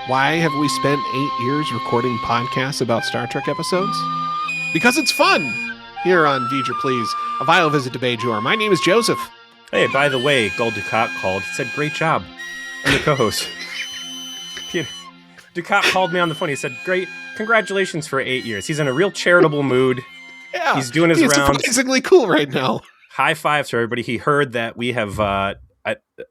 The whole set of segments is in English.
Why have we spent 8 years recording podcasts about Star Trek episodes? Because it's fun! Here on V'ger Please, a vile visit to Bajor. My name is Joseph. Hey, by the way, Gul Dukat called. He said, great job. I'm the co-host. Dukat called me on the phone. He said, great, congratulations for 8 years. He's in a real charitable mood. Yeah, he's doing his rounds. He's surprisingly cool right now. High fives to everybody. He heard that we have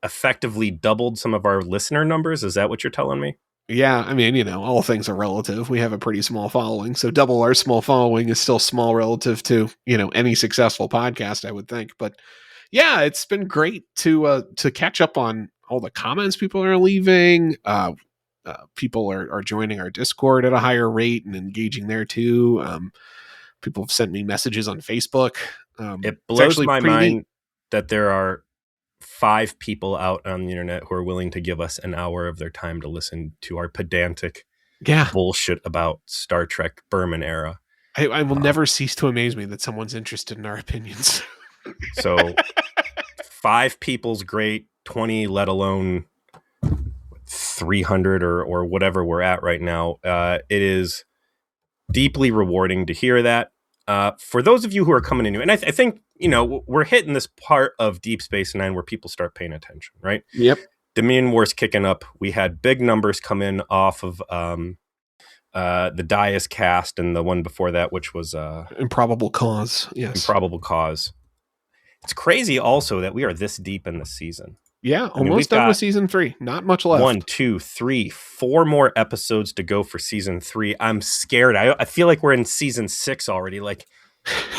effectively doubled some of our listener numbers. Is that what you're telling me? Yeah, I mean, all things are relative. We have a pretty small following, so double our small following is still small relative to, any successful podcast, I would think. But yeah, it's been great to catch up on all the comments people are leaving. People are joining our Discord at a higher rate and engaging there too. People have sent me messages on Facebook. It blows my mind that there are 5 people out on the internet who are willing to give us an hour of their time to listen to our pedantic bullshit about Star Trek Berman era. I will never cease to amaze me that someone's interested in our opinions. So 5 people's great, 20, let alone 300 or whatever we're at right now. It is deeply rewarding to hear that. For those of you who are coming in new, and I think, we're hitting this part of Deep Space Nine where people start paying attention, right? Yep. Dominion War's kicking up. We had big numbers come in off of the Dias cast and the one before that, which was Improbable Cause. Yes. Improbable Cause. It's crazy also that we are this deep in the season. Yeah, almost done with season 3. Not much left. 1, 2, 3, 4 more episodes to go for season 3. I'm scared. I feel like we're in season 6 already. Like,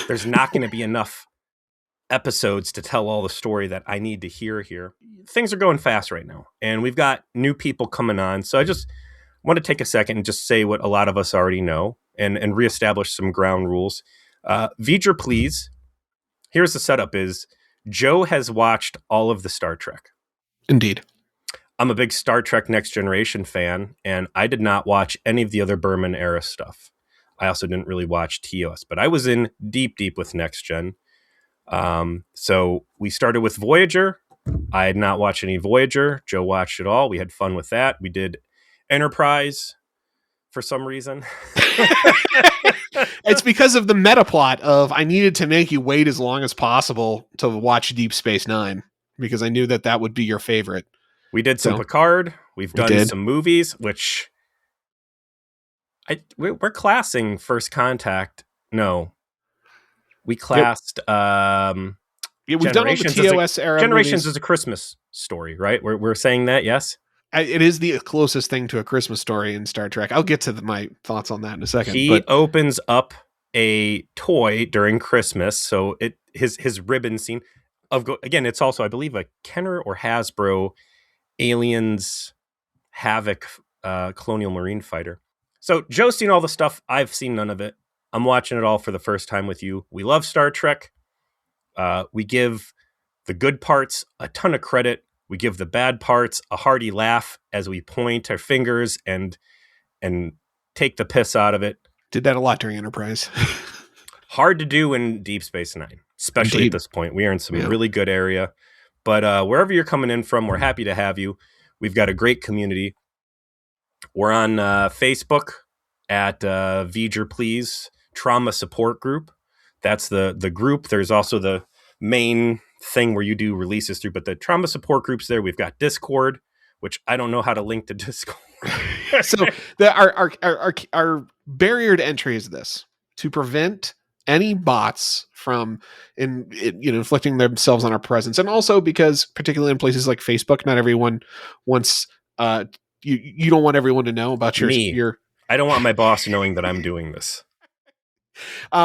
there's not going to be enough episodes to tell all the story that I need to hear here. Things are going fast right now, and we've got new people coming on. So I just want to take a second and just say what a lot of us already know and reestablish some ground rules. V'ger Please. Here's the setup is Joe has watched all of the Star Trek. Indeed. I'm a big Star Trek Next Generation fan, and I did not watch any of the other Berman era stuff. I also didn't really watch TOS, but I was in deep with Next Gen. So we started with Voyager. I had not watched any Voyager. Joe watched it all. We had fun with that. We did Enterprise for some reason. It's because of the meta plot of I needed to make you wait as long as possible to watch Deep Space Nine because I knew that would be your favorite. We did some Picard. We've done some movies, which we're classing First Contact. No, we classed. We've done all the TOS era. Generations movies. Is a Christmas story, right? We're saying that, yes. It is the closest thing to a Christmas story in Star Trek. I'll get to my thoughts on that in a second. He opens up a toy during Christmas, so his ribbon scene again. It's also, I believe, a Kenner or Hasbro Aliens Havoc Colonial Marine fighter. So Joe's seen all the stuff. I've seen none of it. I'm watching it all for the first time with you. We love Star Trek. We give the good parts a ton of credit. We give the bad parts a hearty laugh as we point our fingers and take the piss out of it. Did that a lot during Enterprise. Hard to do in Deep Space Nine, especially at this point. We are in some really good area. But wherever you're coming in from, we're happy to have you. We've got a great community. We're on Facebook at V'ger Please Trauma Support Group. That's the group. There's also the main thing where you do releases through, but the trauma support groups there. We've got Discord, which I don't know how to link to Discord. So our barrier to entry is this: to prevent any bots from inflicting themselves on our presence, and also because particularly in places like Facebook, not everyone wants you don't want everyone to know about your. I don't want my boss knowing that I'm doing this.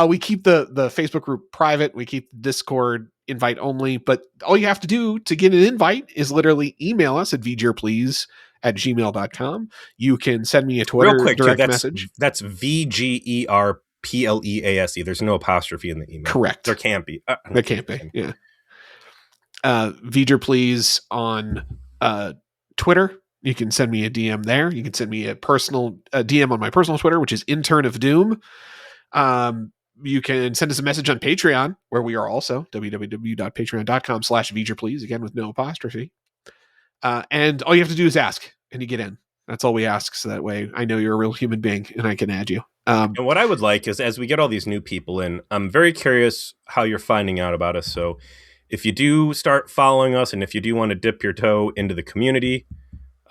We keep the Facebook group private. We keep the Discord invite only, but all you have to do to get an invite is literally email us at vgerplease@gmail.com. You can send me a Twitter direct message. That's VGERPLEASE. There's no apostrophe in the email. Correct. There can't be. There can't be. Yeah. V'ger on Twitter. You can send me a DM there. You can send me a DM on my personal Twitter, which is Intern of Doom. You can send us a message on Patreon, where we are also www.patreon.com/VegerPlease, again with no apostrophe. And all you have to do is ask, and you get in. That's all we ask. So that way I know you're a real human being and I can add you. And what I would like is, as we get all these new people in, I'm very curious how you're finding out about us. So if you do start following us, and if you do want to dip your toe into the community,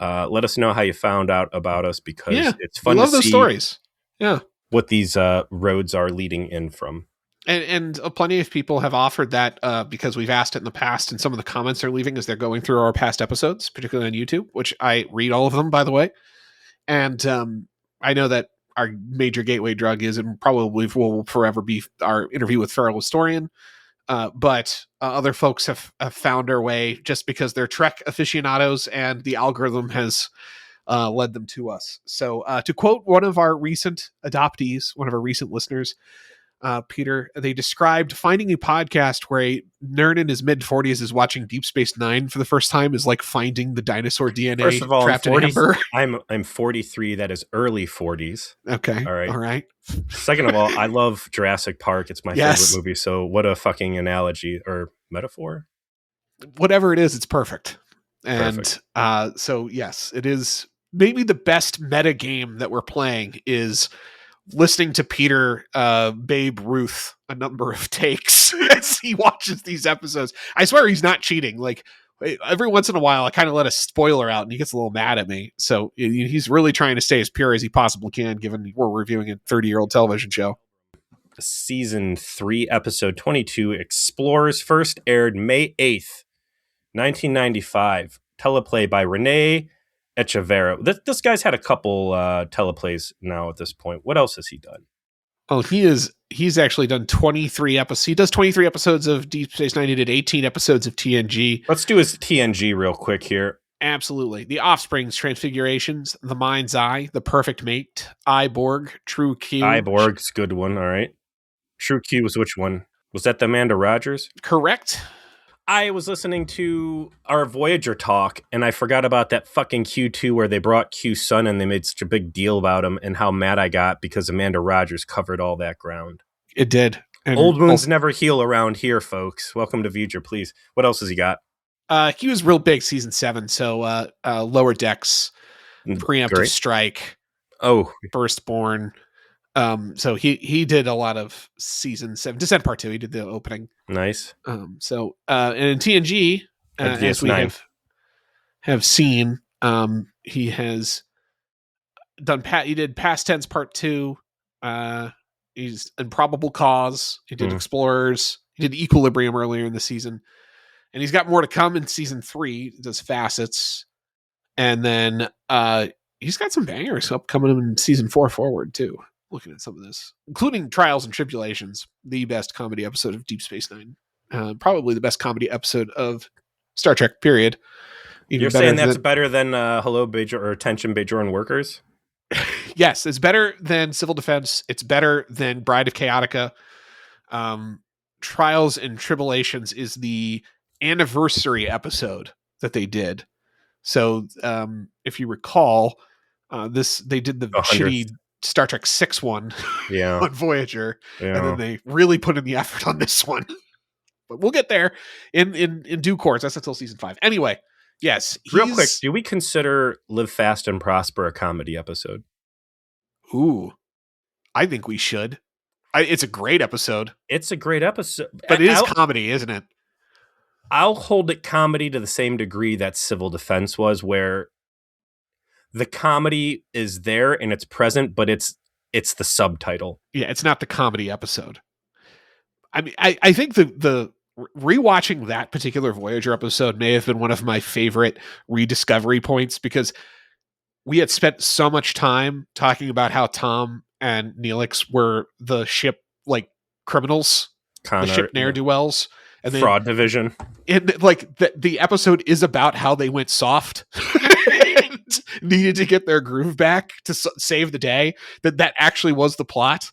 let us know how you found out about us, because it's we fun to love those see stories. Yeah. what these roads are leading in from. And plenty of people have offered that because we've asked it in the past, and some of the comments they're leaving as they're going through our past episodes, particularly on YouTube, which I read all of them, by the way. And I know that our major gateway drug is, and probably will forever be, our interview with Feral Historian. But other folks have found their way just because they're Trek aficionados, and the algorithm has led them to us. So to quote one of our recent adoptees, one of our recent listeners, Peter, they described finding a podcast where a nerd in his mid-40s is watching Deep Space Nine for the first time is like finding the dinosaur DNA First of all, trapped in amber. I'm 43. That is early 40s. Okay. All right. All right. Second of all, I love Jurassic Park. It's my favorite movie. So what a fucking analogy or metaphor. Whatever it is, it's perfect. And so, yes, it is. Maybe the best meta game that we're playing is listening to Peter Babe Ruth a number of takes as he watches these episodes. I swear he's not cheating. Like, every once in a while, I kind of let a spoiler out and he gets a little mad at me. So he's really trying to stay as pure as he possibly can, given we're reviewing a 30-year-old television show. Season 3, episode 22, Explorers, first aired May 8th, 1995. Teleplay by Renee Echeverria. This guy's had a couple teleplays now at this point. What else has he done? Oh, he's actually done 23 episodes. He does 23 episodes of Deep Space Nine. He did 18 episodes of TNG. Let's do his TNG real quick here. Absolutely. The Offspring's Transfigurations, The Mind's Eye, The Perfect Mate, Iborg, True Q. Iborg's a good one. All right. True Q was which one? Was that the Amanda Rogers? Correct. I was listening to our Voyager talk, and I forgot about that fucking Q2 where they brought Q's son and they made such a big deal about him, and how mad I got because Amanda Rogers covered all that ground. It did. And old wounds never heal around here, folks. Welcome to V'ger, please. What else has he got? He was real big season 7, so Lower Decks, Preemptive Strike, Firstborn. So he did a lot of season 7. Descent Part 2, he did the opening. Nice. And in TNG, as we have seen, he has done he did Past Tense Part 2. He's Improbable Cause. He did Explorers. He did Equilibrium earlier in the season. And he's got more to come in season 3. He does Facets. And then he's got some bangers upcoming in season 4 forward, too. Looking at some of this, including Trials and Tribulations, the best comedy episode of Deep Space Nine. Probably the best comedy episode of Star Trek, period. You're saying that's better than Hello, Bajor, or Attention, Bajoran Workers? Yes, it's better than Civil Defense. It's better than Bride of Chaotica. Trials and Tribulations is the anniversary episode that they did. So if you recall, they did the shitty Star Trek 6 one on Voyager, and then they really put in the effort on this one. But we'll get there in due course. That's until season 5. Anyway, yes. Real quick, do we consider Live Fast and Prosper a comedy episode? Ooh, I think we should. It's a great episode. It's a great episode. But it is comedy, isn't it? I'll hold it comedy to the same degree that Civil Defense was, where the comedy is there and it's present, but it's the subtitle. Yeah, it's not the comedy episode. I mean, I think the rewatching that particular Voyager episode may have been one of my favorite rediscovery points, because we had spent so much time talking about how Tom and Neelix were the ship like criminals, the ship ne'er-do-wells, and fraud division. And like the episode is about how they went soft and needed to get their groove back to save the day. That actually was the plot.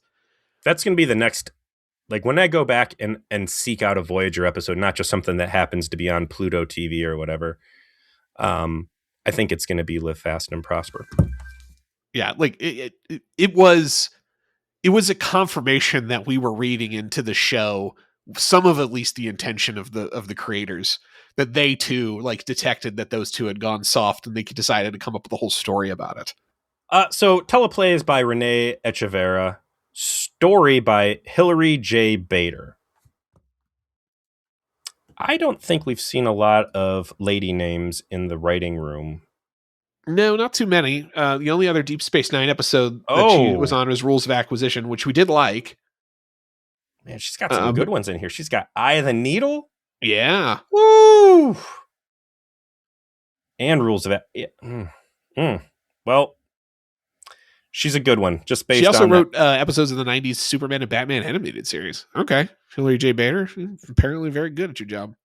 That's going to be the next. Like when I go back and seek out a Voyager episode, not just something that happens to be on Pluto TV or whatever. I think it's going to be Live Fast and Prosper. Yeah, like it was a confirmation that we were reading into the show some of at least the intention of the creators. that they too like detected that those two had gone soft, and they decided to come up with a whole story about it. So teleplay is by Renee Echeverra. Story by Hilary J. Bader. I don't think we've seen a lot of lady names in the writing room. No, not too many. The only other Deep Space Nine episode that she was on was Rules of Acquisition, which we did like. Man, she's got some good ones in here. She's got Eye of the Needle. Yeah. Woo! And Rules of Well, she's a good one. Just based on. She also wrote episodes of the '90s Superman and Batman animated series. Okay, Hilary J. Bader, apparently very good at your job.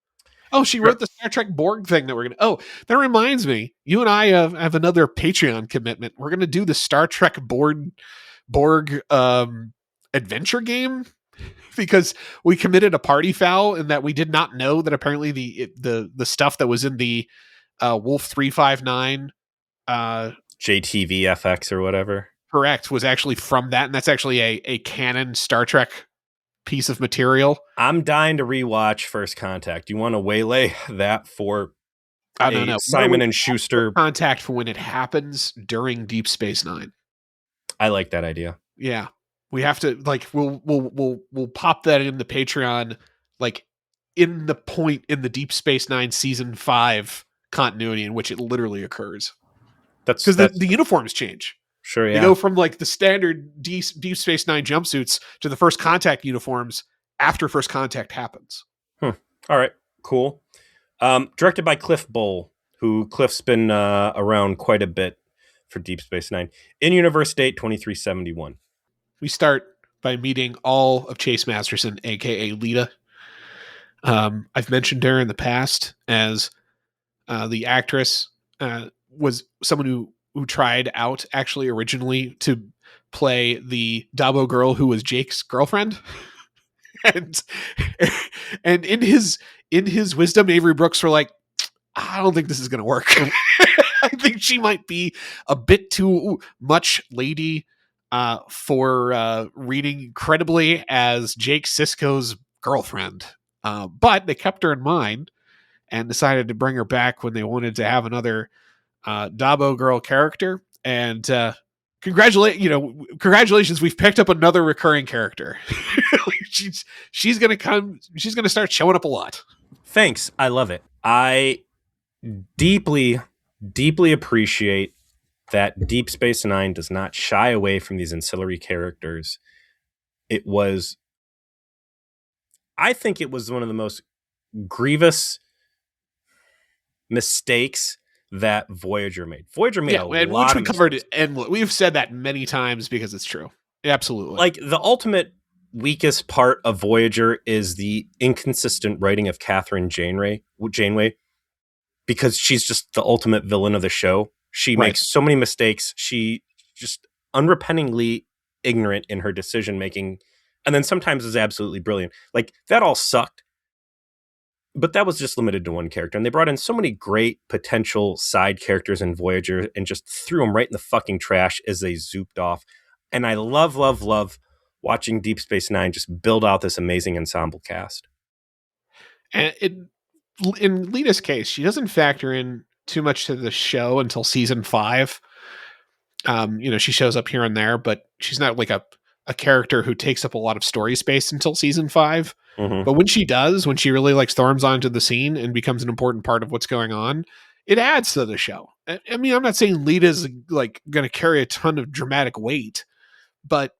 Oh, she wrote the Star Trek Borg thing that we're gonna. Oh, that reminds me. You and I have another Patreon commitment. We're gonna do the Star Trek Borg adventure game, because we committed a party foul in that we did not know that apparently the stuff that was in the Wolf 359 JTVFX or whatever, correct, was actually from that, and that's actually a canon Star Trek piece of material. I'm dying to rewatch First Contact. You want to waylay that for I don't know, Simon and Schuster Contact for when it happens during Deep Space Nine. I like that idea. Yeah, we have to like we'll pop that in the Patreon, like in the point in the Deep Space Nine season 5 continuity in which it literally occurs. That's because the uniforms change. Sure, yeah. They go from like the standard Deep Space Nine jumpsuits to the First Contact uniforms after First Contact happens. All right, cool. Directed by Cliff Bowl, who Cliff's been around quite a bit for Deep Space Nine. In-universe date 2371. We start by meeting all of Chase Masterson, aka Lita. I've mentioned her in the past as the actress was someone who tried out actually originally to play the Dabo girl who was Jake's girlfriend. and in his wisdom, Avery Brooks were like, I don't think this is going to work. I think she might be a bit too much lady for reading credibly as Jake Sisko's girlfriend. But they kept her in mind and decided to bring her back when they wanted to have another Dabo girl character. And congratulations, we've picked up another recurring character. she's gonna start showing up a lot. Thanks, I love it. I deeply appreciate that Deep Space Nine does not shy away from these ancillary characters. I think it was one of the most grievous mistakes that Voyager made. Voyager made a lot of mistakes. Covered it, and we've said that many times because it's true. Absolutely. Like, the ultimate weakest part of Voyager is the inconsistent writing of Catherine Janeway, because she's just the ultimate villain of the show. She makes so many mistakes. She just unrepentingly ignorant in her decision making, and then sometimes is absolutely brilliant. Like, that all sucked. But that was just limited to one character. And they brought in so many great potential side characters in Voyager and just threw them right in the fucking trash as they zooped off. And I love watching Deep Space Nine just build out this amazing ensemble cast. And in Lita's case, she doesn't factor in too much to the show until season 5. She shows up here and there, but she's not like a character who takes up a lot of story space until season 5. Mm-hmm. But when she does, when she really like storms onto the scene and becomes an important part of what's going on, it adds to the show. I mean, I'm not saying Lita's like going to carry a ton of dramatic weight, but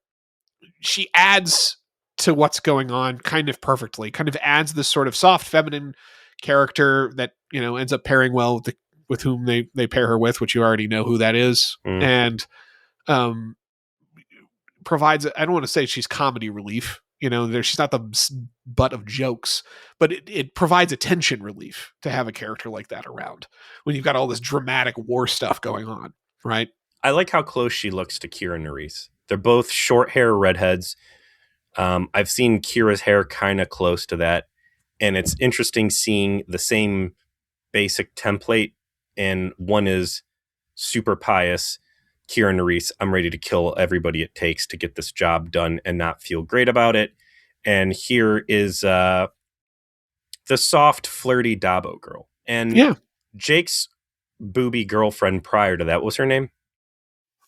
she adds to what's going on kind of perfectly, kind of adds this sort of soft feminine character that, ends up pairing well with whom they pair her with, which you already know who that is. Mm. And, provides, I don't want to say she's comedy relief, she's not the butt of jokes, but it provides attention relief to have a character like that around when you've got all this dramatic war stuff going on, right? I like how close she looks to Kira Nerys. They're both short hair redheads. I've seen Kira's hair kind of close to that, and it's interesting seeing the same basic template, and one is super pious, Kira Nerys, I'm ready to kill everybody it takes to get this job done and not feel great about it. And here is the soft, flirty Dabo girl. And Yeah, Jake's booby girlfriend prior to that, what was her name?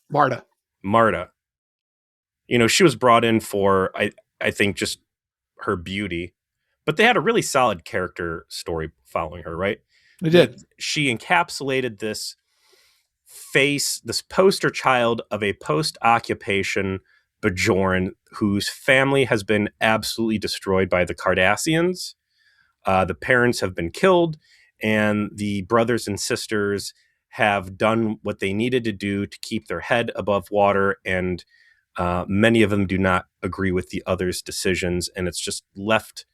Marta. Marta. You know, she was brought in for, I think, just her beauty, but they had a really solid character story following her, right? They did. She encapsulated this this poster child of a post-occupation Bajoran whose family has been absolutely destroyed by the Cardassians. The parents have been killed, and the brothers and sisters have done what they needed to do to keep their head above water, and many of them do not agree with the others' decisions, and it's just left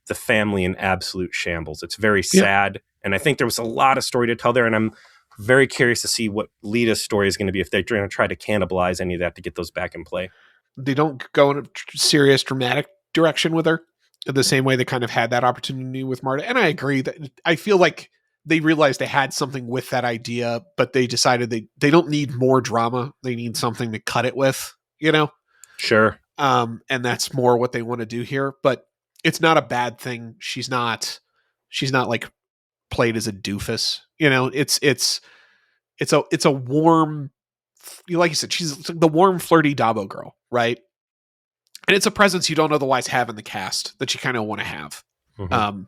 the family in absolute shambles. It's very Yeah. sad, and I think there was a lot of story to tell there, and I'm very curious to see what Lita's story is going to be, if they're going to try to cannibalize any of that to get those back in play. They don't go in a serious dramatic direction with her the same way they kind of had that opportunity with Marta. And I agree that I feel like they realized they had something with that idea, but they decided they don't need more drama. They need something to cut it with, you know? Sure. And that's more what they want to do here, but it's not a bad thing. She's not like played as a doofus, you know. It's a warm, like you said, she's the warm, flirty Dabo girl, right? And it's a presence you don't otherwise have in the cast that you kind of want to have. Mm-hmm.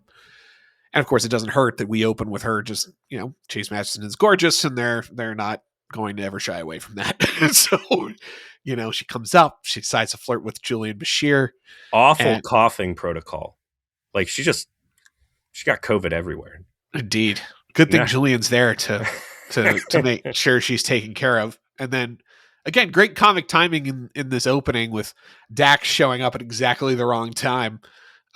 And of course, it doesn't hurt that we open with her just, you know, Chase Masterson is gorgeous, and they're not going to ever shy away from that. So, you know, she comes up, she decides to flirt with Julian Bashir. Awful coughing protocol. Like she got COVID everywhere. Indeed. Good thing Yeah. Julian's there to make sure she's taken care of. And then again, great comic timing in this opening with Dax showing up at exactly the wrong time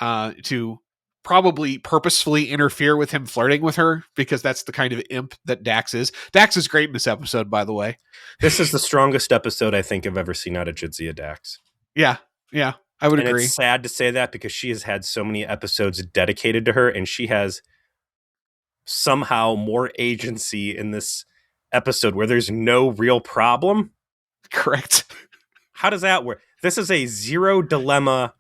to probably purposefully interfere with him flirting with her, because that's the kind of imp that Dax is. Dax is great in this episode, by the way. This is the strongest episode I think I've ever seen out of Jadzia Dax. Yeah, I would agree. It's sad to say that because she has had so many episodes dedicated to her, and she has somehow more agency in this episode where there's no real problem. Correct. How does that work? This is a zero dilemma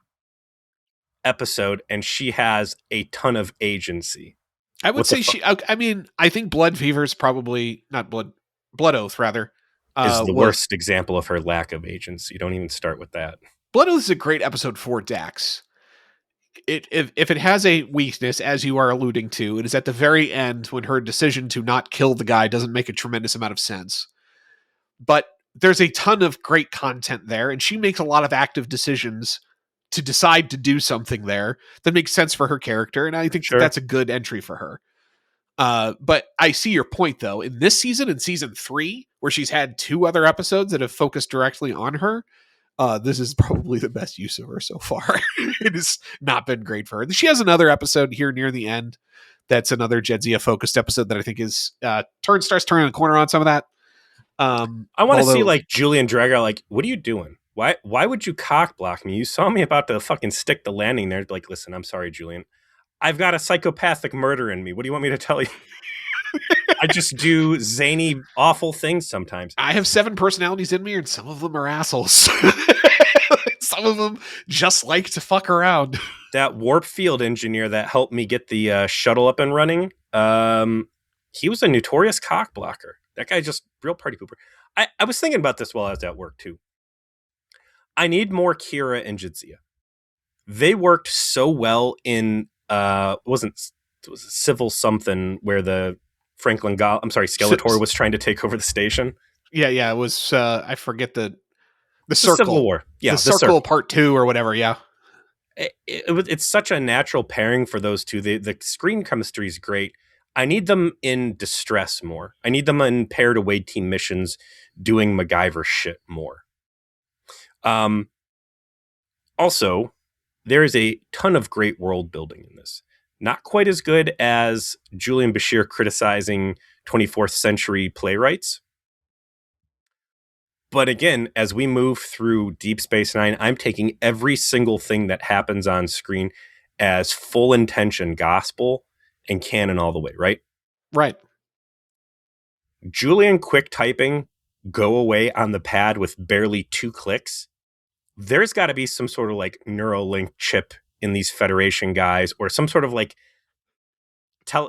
episode, and she has a ton of agency. I would say I mean, I think Blood Fever is probably not Blood Oath, rather. Is the worst example of her lack of agency. Don't even start with that. Blood Oath is a great episode for Dax. If it has a weakness, as you are alluding to, it is at the very end when her decision to not kill the guy doesn't make a tremendous amount of sense. But there's a ton of great content there, and she makes a lot of active decisions to decide to do something there that makes sense for her character, and I think that's a good entry for her. But I see your point, though. In this season, in season 3, where she's had 2 other episodes that have focused directly on her, this is probably the best use of her so far. It has not been great for her. She has another episode here near the end that's another Jadzia focused episode that I think is starts turning the corner on some of that. I want to see like Julian Drago, like, what are you doing? Why would you cock block me? You saw me about to fucking stick the landing there. Like, listen, I'm sorry, Julian. I've got a psychopathic murder in me. What do you want me to tell you? I just do zany, awful things sometimes. I have 7 personalities in me, and some of them are assholes. Some of them just like to fuck around. That warp field engineer that helped me get the shuttle up and running, he was a notorious cock blocker. That guy just real party pooper. I was thinking about this while I was at work, too. I need more Kira and Jadzia. They worked so well in, it was Civil something where the Skeletor was trying to take over the station. Yeah, it was, I forget the Circle. Civil War. Yeah, the Circle Part 2 or whatever, yeah. It's such a natural pairing for those two. The screen chemistry is great. I need them in distress more. I need them in paired away team missions doing MacGyver shit more. Also, there is a ton of great world building in this. Not quite as good as Julian Bashir criticizing 24th century playwrights. But again, as we move through Deep Space Nine, I'm taking every single thing that happens on screen as full intention gospel and canon all the way, right? Right. Julian quick typing, go away on the pad with barely 2 clicks. There's got to be some sort of like Neuralink chip in these Federation guys, or some sort of like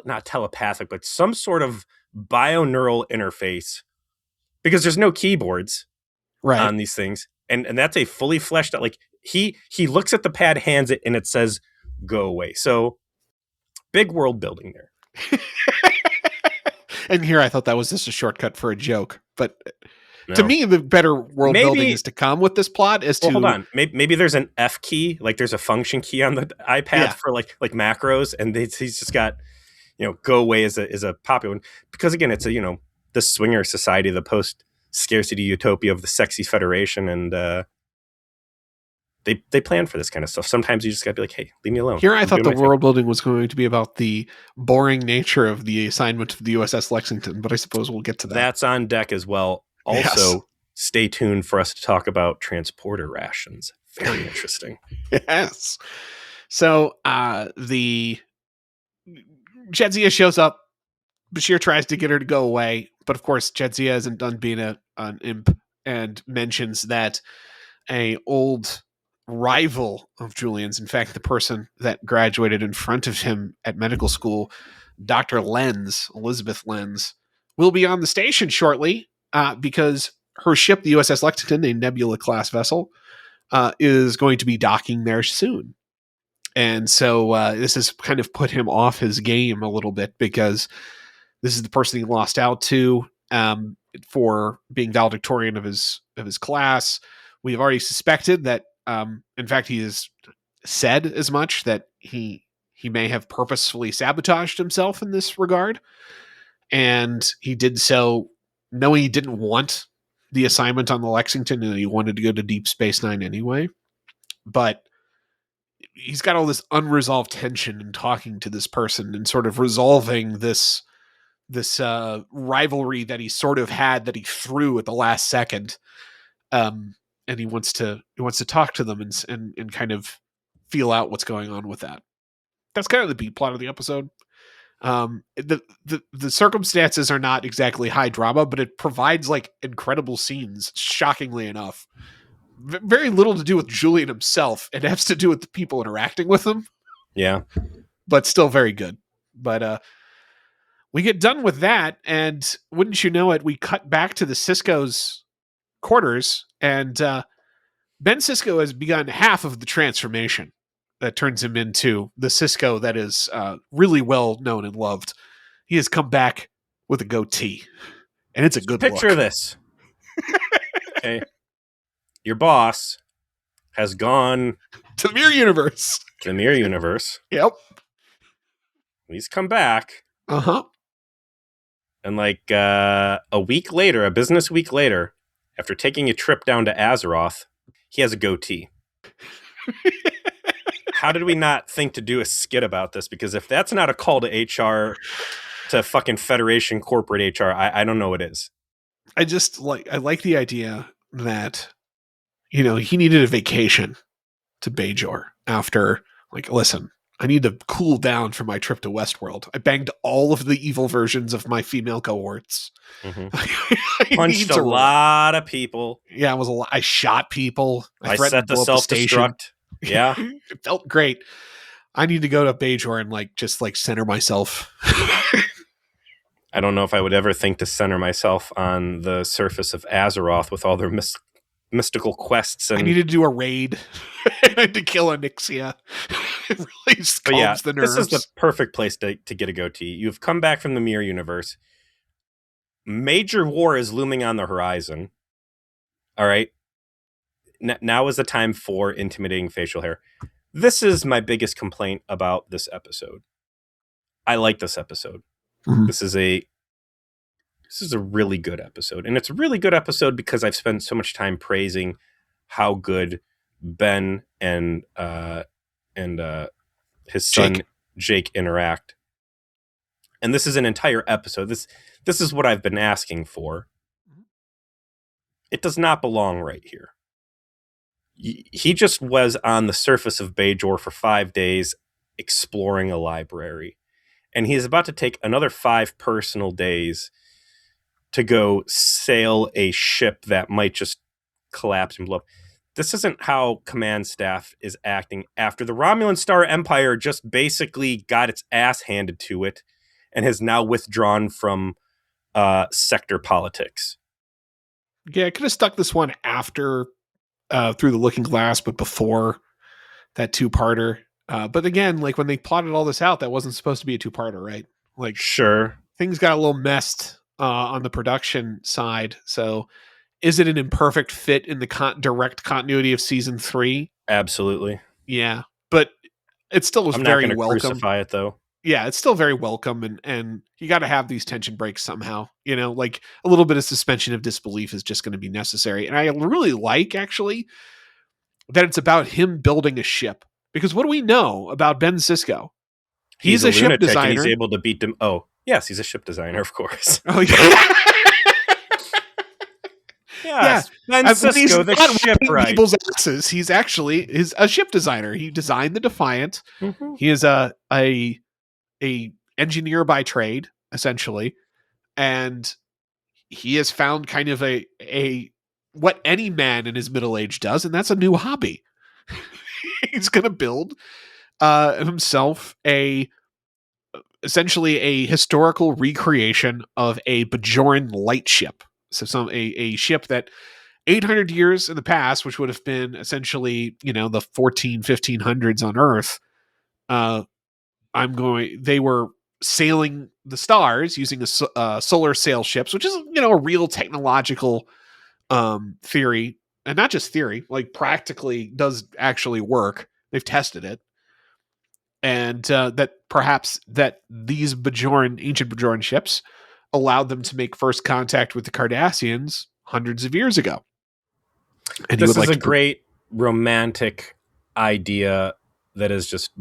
not telepathic, but some sort of bioneural interface, because there's no keyboards Right. on these things, and that's a fully fleshed out. Like he looks at the pad, hands it, and it says "go away." So big world building there. And here I thought that was just a shortcut for a joke, but to No. me, the better world building Maybe. is to come with this plot. Is Well, to hold on. Maybe there's an F key, like there's a function key on the iPad Yeah. for like macros, and he's just got, go away is a popular one, because again, it's a the swinger society, the post scarcity utopia of the sexy federation, and they plan for this kind of stuff. Sometimes you just gotta be like, hey, leave me alone. Here I I'm thought doing the my world building was going to be about the boring nature of the assignment of the USS Lexington, but I suppose we'll get to thing. that. That's on deck as well. Also, stay tuned for us to talk about transporter rations. Very interesting. Yes. So the Jadzia shows up. Bashir tries to get her to go away, but of course Jadzia isn't done being an imp and mentions that a old rival of Julian's, in fact, the person that graduated in front of him at medical school, Dr. Lenz, Elizabeth Lenz, will be on the station shortly because her ship, the USS Lexington, a Nebula class vessel, is going to be docking there soon. And so this has kind of put him off his game a little bit, because this is the person he lost out to for being valedictorian of his class. We have already suspected that, in fact, he has said as much, that he may have purposefully sabotaged himself in this regard, and he did so knowing he didn't want the assignment on the Lexington, and he wanted to go to Deep Space Nine anyway. But he's got all this unresolved tension in talking to this person and sort of resolving this rivalry that he sort of had, that he threw at the last second. And he wants to talk to them and kind of feel out what's going on with that. That's kind of the B plot of the episode. The circumstances are not exactly high drama, but it provides like incredible scenes, shockingly enough. Very little to do with Julian himself. It has to do with the people interacting with him. Yeah. But still very good. But we get done with that, and wouldn't you know it, we cut back to the Sisko's quarters, and Ben Sisko has begun half of the transformation that turns him into the Sisko that is really well known and loved. He has come back with a goatee, and it's a good Picture look. this. Okay. Your boss has gone to the Mirror Universe. To the Mirror Universe. Yep. He's come back. Uh-huh. And like a business week later, after taking a trip down to Azeroth, he has a goatee. How did we not think to do a skit about this? Because if that's not a call to HR, to fucking Federation corporate HR, I don't know what is. I like the idea that, he needed a vacation to Bajor after, like, listen, I need to cool down for my trip to Westworld. I banged all of the evil versions of my female cohorts. Mm-hmm. Punched a lot of people. Yeah, it was a lot. I shot people. I set the self-destruct. Yeah. It felt great. I need to go to Bajor and just center myself. I don't know if I would ever think to center myself on the surface of Azeroth with all their mystical quests. And I needed to do a raid. I had to kill Onyxia. It really calms the nerves. This is the perfect place to get a goatee. You've come back from the Mirror Universe. Major war is looming on the horizon. All right. Now is the time for intimidating facial hair. This is my biggest complaint about this episode. I like this episode. Mm-hmm. This is a really good episode. And it's a really good episode because I've spent so much time praising how good Ben and his son Jake interact. And this is an entire episode. This is what I've been asking for. It does not belong right here. He just was on the surface of Bajor for 5 days exploring a library. And he's about to take another 5 personal days to go sail a ship that might just collapse and blow up. this isn't how command staff is acting after the Romulan Star Empire just basically got its ass handed to it and has now withdrawn from sector politics. Yeah, I could have stuck this one after Through the Looking Glass, but before that two-parter. But again, like when they plotted all this out, that wasn't supposed to be a two-parter, right? Like Sure. things got a little messed on the production side. So is it an imperfect fit in the direct continuity of season 3? Absolutely. Yeah, but it still was I'm not very going to welcome. crucify it, though. Yeah, it's still very welcome, and you got to have these tension breaks somehow. You know, like a little bit of suspension of disbelief is just going to be necessary. And I really like, actually, that it's about him building a ship. Because what do we know about Ben Sisko? He's a ship lunatic designer. And he's able to beat them. Oh, yes, he's a ship designer, of course. Oh, yeah. Yes, Ben Sisko, the shipwright. People's asses. He's actually a ship designer. He designed the Defiant. Mm-hmm. He is a engineer by trade, essentially, and he has found kind of a what any man in his middle age does, and that's a new hobby. He's going to build himself essentially a historical recreation of a Bajoran lightship. So a ship that 800 years in the past, which would have been essentially, the 1500s on Earth, they were sailing the stars using solar sail ships, which is, a real technological theory, and not just theory, like practically does actually work. They've tested it. And that perhaps that these ancient Bajoran ships allowed them to make first contact with the Cardassians hundreds of years ago. And this is a great romantic idea that is just,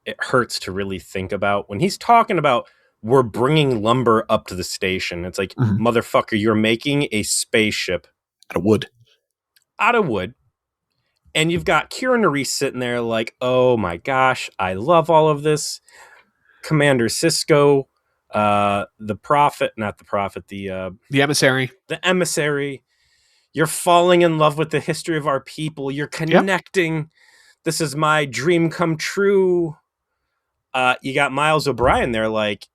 it hurts to really think about. When he's talking about, we're bringing lumber up to the station, it's like, motherfucker, you're making a spaceship out of wood. And you've got Kira Nerys sitting there like, oh my gosh, I love all of this. Commander Sisko, the emissary. The emissary. You're falling in love with the history of our people. You're connecting. Yep. This is my dream come true. You got Miles O'Brien there like,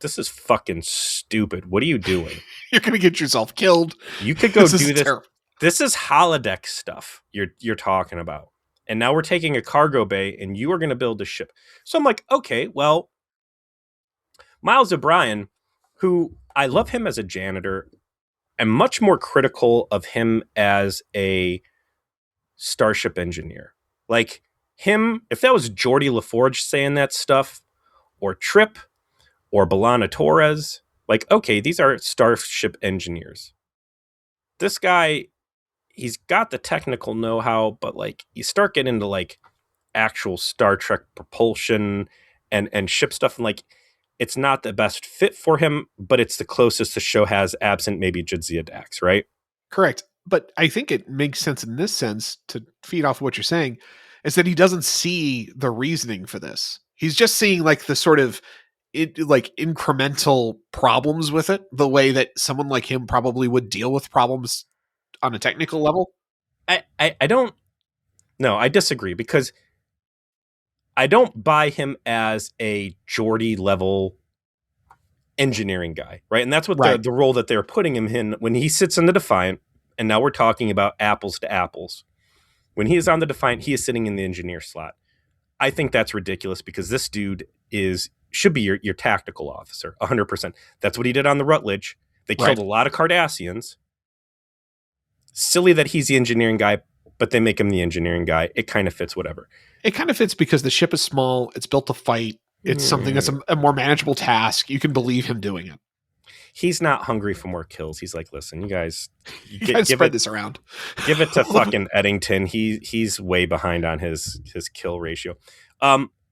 this is fucking stupid. What are you doing? You're going to get yourself killed. You could go do this. Terrible. This is holodeck stuff you're talking about. And now we're taking a cargo bay and you are going to build a ship. So I'm like, okay, well, Miles O'Brien, who I love him as a janitor, I'm much more critical of him as a starship engineer. Like him, if that was Geordie LaForge saying that stuff, or Trip, or B'Elanna Torres, like, okay, these are starship engineers. This guy, he's got the technical know-how, but like you start getting into like actual Star Trek propulsion and ship stuff, and like it's not the best fit for him, but it's the closest the show has, absent maybe Jadzia Dax, right? Correct. But I think it makes sense in this sense, to feed off of what you're saying, is that he doesn't see the reasoning for this. He's just seeing like the sort of incremental problems with it, the way that someone like him probably would deal with problems on a technical level. I disagree, because I don't buy him as a Geordie level engineering guy, right? And that's what the role that they're putting him in when he sits in the Defiant. And now we're talking about apples to apples. When he is on the Defiant, he is sitting in the engineer slot. I think that's ridiculous, because this dude should be your tactical officer, 100%. That's what he did on the Rutledge. They killed a lot of Cardassians. Silly that he's the engineering guy, but they make him the engineering guy. It kind of fits, whatever. It kind of fits because the ship is small. It's built to fight. It's something that's a more manageable task. You can believe him doing it. He's not hungry for more kills. He's like, listen, you guys spread this around. Give it to fucking Eddington. He's way behind on his kill ratio.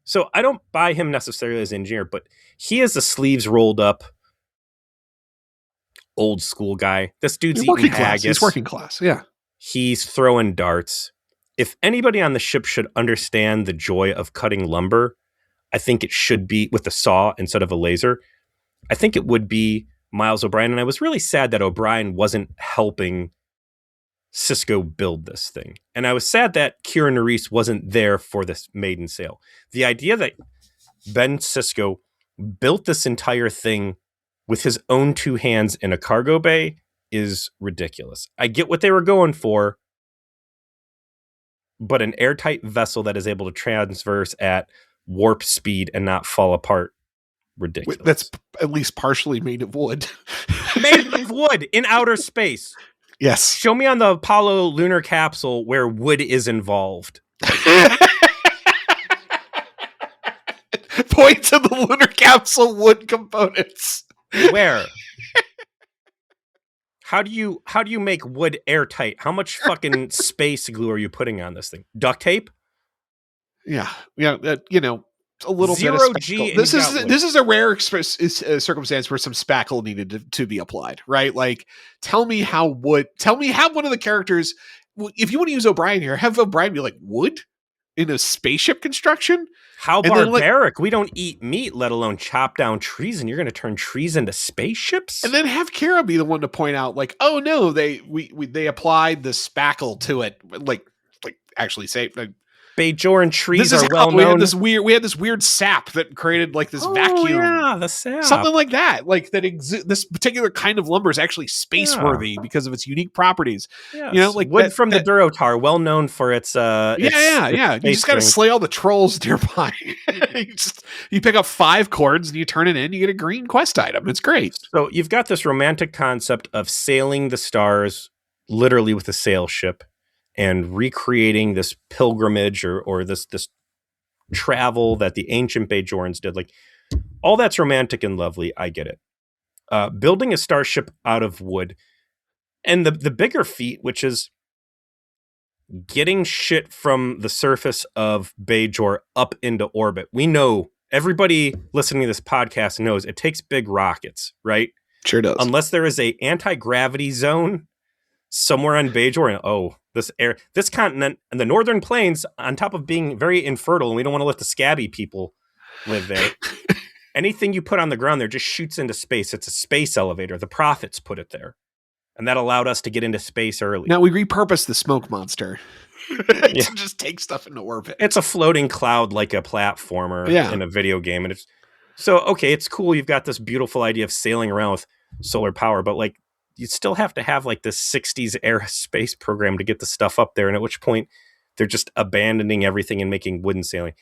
So I don't buy him necessarily as an engineer, but he is the sleeves rolled up old school guy. This dude's eating haggis. He's working class, yeah. He's throwing darts. If anybody on the ship should understand the joy of cutting lumber, I think it should be with a saw instead of a laser. I think it would be Miles O'Brien. And I was really sad that O'Brien wasn't helping Cisco build this thing. And I was sad that Kira Nerys wasn't there for this maiden sail. The idea that Ben Cisco built this entire thing with his own two hands in a cargo bay is ridiculous. I get what they were going for, but an airtight vessel that is able to transverse at warp speed and not fall apart, ridiculous. That's at least partially made of wood. Made of wood in outer space. Yes. Show me on the Apollo lunar capsule where wood is involved. Point to the lunar capsule wood components. Where? How do you make wood airtight? How much fucking space glue are you putting on this thing? Duct tape? Yeah, a little Zero bit of G. spackle. This is a rare circumstance where some spackle needed to be applied, right? Like, tell me how one of the characters, if you want to use O'Brien here, have O'Brien be like wood in a spaceship construction. How barbaric! We don't eat meat, let alone chop down trees, and you're going to turn trees into spaceships? And then have Kira be the one to point out, like, oh no, they applied the spackle to it, like actually say. Bajor and trees are well known. We had this weird sap that created like this vacuum. Yeah, the sap. Something like that. Like that this particular kind of lumber is actually space worthy because of its unique properties. Yes. Like wood from the Durotar, well known for its yeah. You just got to slay all the trolls nearby. you pick up 5 cords and you turn it in, you get a green quest item. It's great. So you've got this romantic concept of sailing the stars literally with a sail ship and recreating this pilgrimage or this travel that the ancient Bajorans did. Like, all that's romantic and lovely. I get it. Building a starship out of wood, and the bigger feat, which is getting shit from the surface of Bajor up into orbit. We know, everybody listening to this podcast knows it takes big rockets, right? Sure does. Unless there is a anti-gravity zone somewhere on Bajor, and this continent and the northern plains, on top of being very infertile, and we don't want to let the scabby people live there. Anything you put on the ground there just shoots into space. It's a space elevator. The prophets put it there, and that allowed us to get into space early. Now we repurposed the smoke monster to just take stuff into orbit. It's a floating cloud like a platformer in a video game, and it's cool. You've got this beautiful idea of sailing around with solar power, but like, you still have to have like this 60s era space program to get the stuff up there. And at which point they're just abandoning everything and making wooden sailing.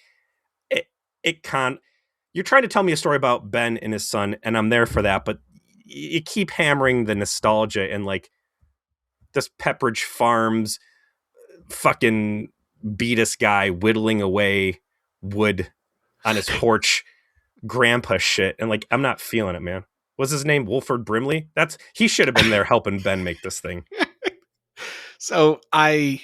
It can't, you're trying to tell me a story about Ben and his son, and I'm there for that, but you keep hammering the nostalgia and like this Pepperidge Farms fucking Beatus guy whittling away wood on his porch, grandpa shit. And like, I'm not feeling it, man. Was his name Wolford Brimley? He should have been there helping Ben make this thing. So I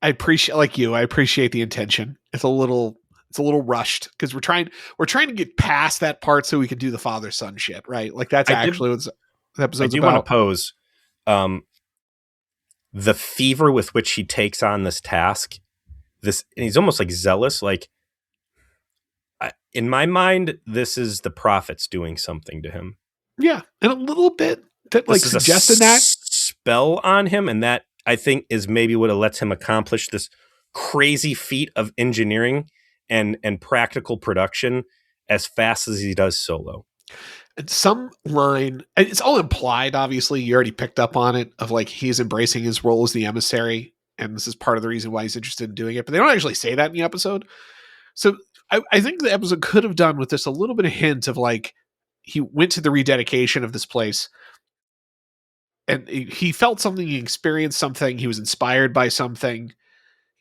appreciate, like you, I appreciate the intention. It's a little rushed because we're trying to get past that part so we can do the father son shit, right? Like that's what the episode's about. I do want to pose the fever with which he takes on this task. And he's almost like zealous. Like, in my mind, this is the prophets doing something to him. Yeah, and a little bit that like suggested that spell on him, and that I think is maybe what lets him accomplish this crazy feat of engineering and practical production as fast as he does solo. And some line, and it's all implied, obviously, you already picked up on it, of like he's embracing his role as the emissary, and this is part of the reason why he's interested in doing it, but they don't actually say that in the episode. So I think the episode could have done with this a little bit of hint of like, he went to the rededication of this place and he felt something, he experienced something, he was inspired by something,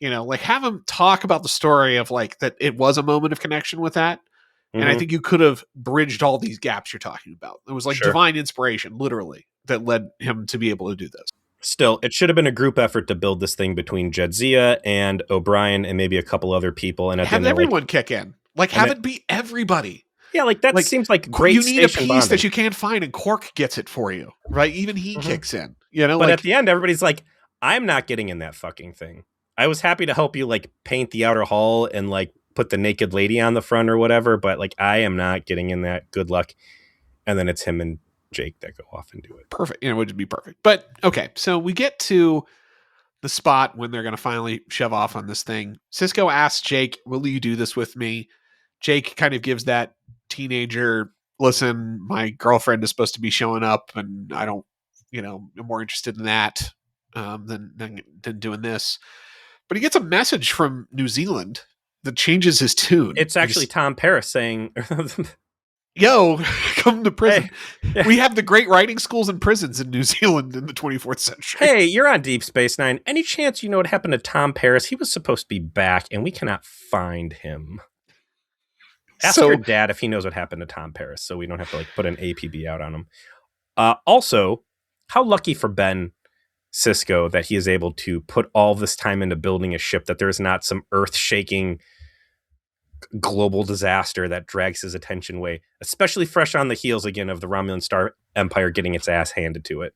like have him talk about the story of like that it was a moment of connection with that. Mm-hmm. And I think you could have bridged all these gaps you're talking about. It was like divine inspiration, literally, that led him to be able to do this. Still, it should have been a group effort to build this thing between Jadzia and O'Brien and maybe a couple other people. And have everyone kick in. Like, have it be everybody. Yeah, like that seems like great. You need a piece that you can't find, and Cork gets it for you, right? Even he kicks in. But at the end, everybody's like, I'm not getting in that fucking thing. I was happy to help you like paint the outer hall and like put the naked lady on the front or whatever, but like I am not getting in that. Good luck. And then it's him and Jake that go off and do it. Perfect. It would be perfect. But okay, so we get to the spot when they're going to finally shove off on this thing. Cisco asks Jake, "Will you do this with me?" Jake kind of gives that teenager, "Listen, my girlfriend is supposed to be showing up, and I don't, I'm more interested in that than doing this." But he gets a message from New Zealand that changes his tune. It's actually Tom Paris saying, "Yo, come to prison." Hey, We have the great writing schools and prisons in New Zealand in the 24th century. hey, you're on Deep Space Nine. Any chance you know what happened to Tom Paris? He was supposed to be back, and we cannot find him. Ask your dad if he knows what happened to Tom Paris, so we don't have to put an APB out on him. Also, how lucky for Ben Sisko that he is able to put all this time into building a ship, that there is not some earth-shaking global disaster that drags his attention away, especially fresh on the heels again of the Romulan Star Empire getting its ass handed to it.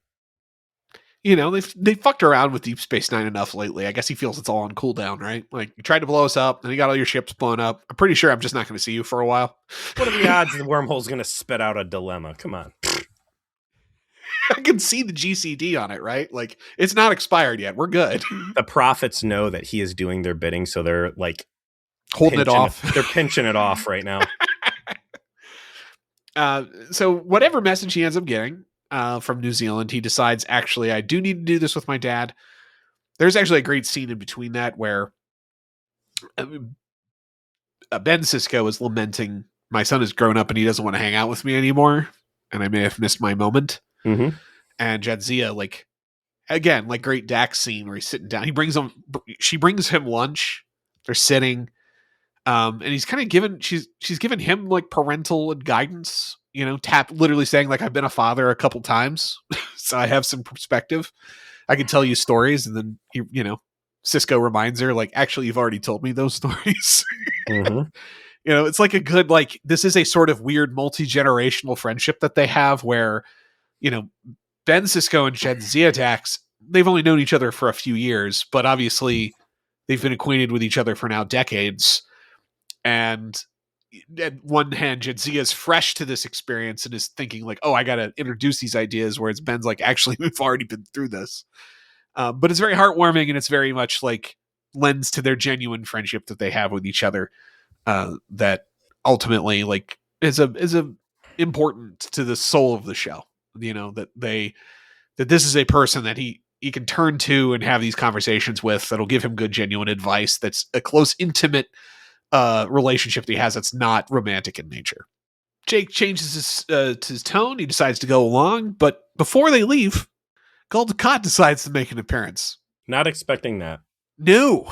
They fucked around with Deep Space Nine enough lately. I guess he feels it's all on cooldown, right? Like, you tried to blow us up, and you got all your ships blown up. I'm pretty sure I'm just not going to see you for a while. What are the odds the wormhole's going to spit out a dilemma? Come on. I can see the GCD on it, right? Like, it's not expired yet. We're good. The prophets know that he is doing their bidding, so they're holding it off. They're pinching it off right now. So whatever message he ends up getting from New Zealand, he decides, actually, I do need to do this with my dad. There's actually a great scene in between that where Ben Sisko is lamenting, "My son has grown up and he doesn't want to hang out with me anymore, and I may have missed my moment." Mm-hmm. And Jadzia, again, great Dax scene where he's sitting down. She brings him lunch. They're sitting. And he's kind of she's given him parental guidance, literally saying, I've been a father a couple times, so I have some perspective. I can tell you stories. And then, Sisko reminds her, actually, you've already told me those stories. Mm-hmm. It's a good, this is a sort of weird multi-generational friendship that they have where, Ben Sisko and Jadzia Dax, they've only known each other for a few years, but obviously they've been acquainted with each other for now decades. And at one hand, Jadzia is fresh to this experience and is thinking I got to introduce these ideas, whereas Ben's actually, we've already been through this. But it's very heartwarming, and it's very much lends to their genuine friendship that they have with each other. That ultimately is a important to the soul of the show. That this is a person that he can turn to and have these conversations with that'll give him good, genuine advice. That's a close, intimate relationship that he has that's not romantic in nature. Jake changes his tone. He decides to go along, but before they leave, Gul Dukat decides to make an appearance. Not expecting that. No.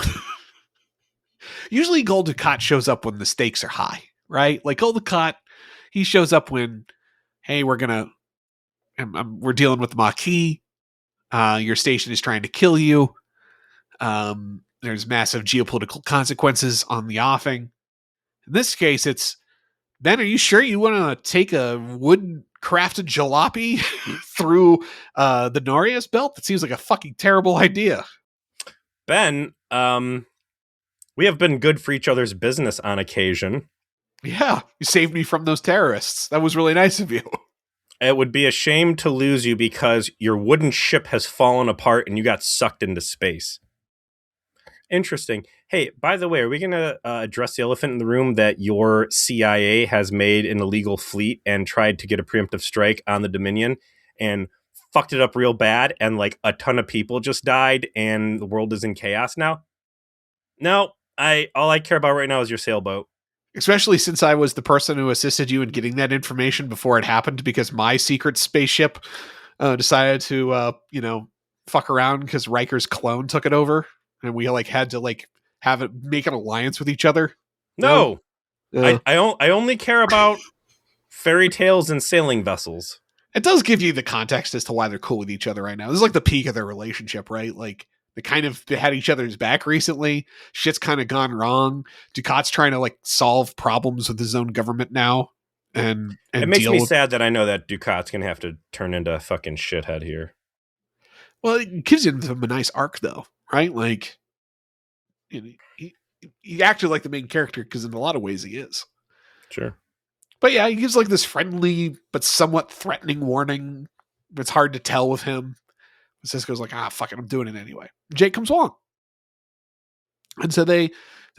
Usually Gul Dukat shows up when the stakes are high, right? Gul Dukat, he shows up when, hey, we're dealing with the Maquis. Your station is trying to kill you. There's massive geopolitical consequences on the offing. In this case, it's, Ben, are you sure you want to take a wood-crafted jalopy through the Norias belt? That seems like a fucking terrible idea. Ben, we have been good for each other's business on occasion. Yeah, you saved me from those terrorists. That was really nice of you. It would be a shame to lose you because your wooden ship has fallen apart and you got sucked into space. Interesting. Hey, by the way, are we going to address the elephant in the room that your CIA has made an illegal fleet and tried to get a preemptive strike on the Dominion and fucked it up real bad, and a ton of people just died and the world is in chaos now? No, all I care about right now is your sailboat. Especially since I was the person who assisted you in getting that information before it happened, because my secret spaceship decided to, fuck around because Riker's clone took it over. And we had to make an alliance with each other. No. I only care about fairy tales and sailing vessels. It does give you the context as to why they're cool with each other right now. This is the peak of their relationship, right? They kind of had each other's back recently. Shit's kind of gone wrong. Dukat's trying to solve problems with his own government now. And it makes me sad that I know that Dukat's gonna have to turn into a fucking shithead here. Well, it gives him a nice arc, though, right? He acted like the main character because in a lot of ways he is. Sure. But yeah, he gives this friendly but somewhat threatening warning. It's hard to tell with him. Cisco's like, fuck it, I'm doing it anyway. Jake comes along. And so they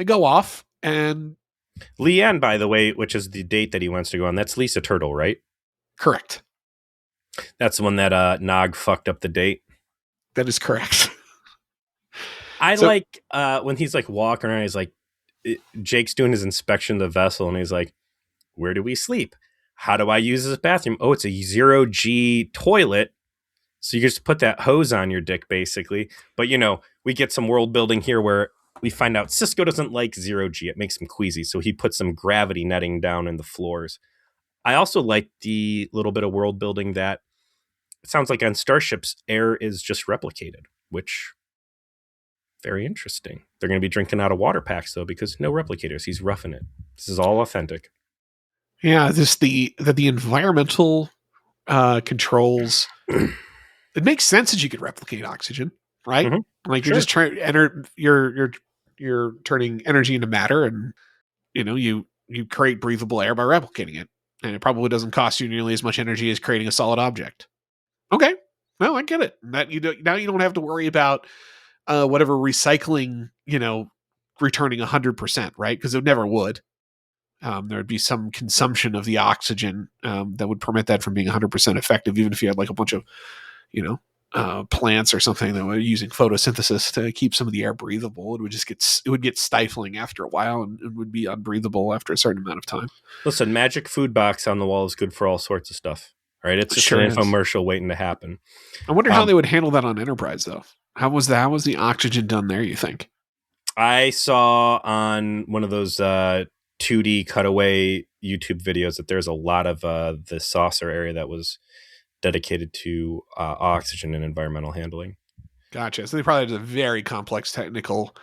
go off, and Leanne, by the way, which is the date that he wants to go on, that's Lisa Turtle, right? correct. That's the one that Nog fucked up the date. That is correct. I like when he's like walking around, he's like, Jake's doing his inspection of the vessel, and he's like, where do we sleep? How do I use this bathroom? Oh, it's a 0G toilet. So you just put that hose on your dick, basically. But, we get some world building here where we find out Cisco doesn't like 0G. It makes him queasy. So he puts some gravity netting down in the floors. I also like the little bit of world building that it sounds like on starships, air is just replicated, which very interesting. They're going to be drinking out of water packs, though, because no replicators. He's roughing it. This is all authentic. Yeah, the environmental controls. It makes sense that you could replicate oxygen, right? Mm-hmm. Like you're just trying to enter you're turning energy into matter, and you create breathable air by replicating it, and it probably doesn't cost you nearly as much energy as creating a solid object. Okay, well, I get it. That now you don't have to worry about whatever recycling, returning 100%, right? Because it never would. There would be some consumption of the oxygen that would permit that from being 100% effective, even if you had like a bunch of, plants or something that were using photosynthesis to keep some of the air breathable. It would get stifling after a while, and it would be unbreathable after a certain amount of time. Listen, magic food box on the wall is good for all sorts of stuff, right? It's just an infomercial waiting to happen. I wonder how they would handle that on Enterprise, though. How was the oxygen done there, you think? I saw on one of those 2D cutaway YouTube videos that there's a lot of the saucer area that was dedicated to oxygen and environmental handling. Gotcha. So they probably had a very complex technical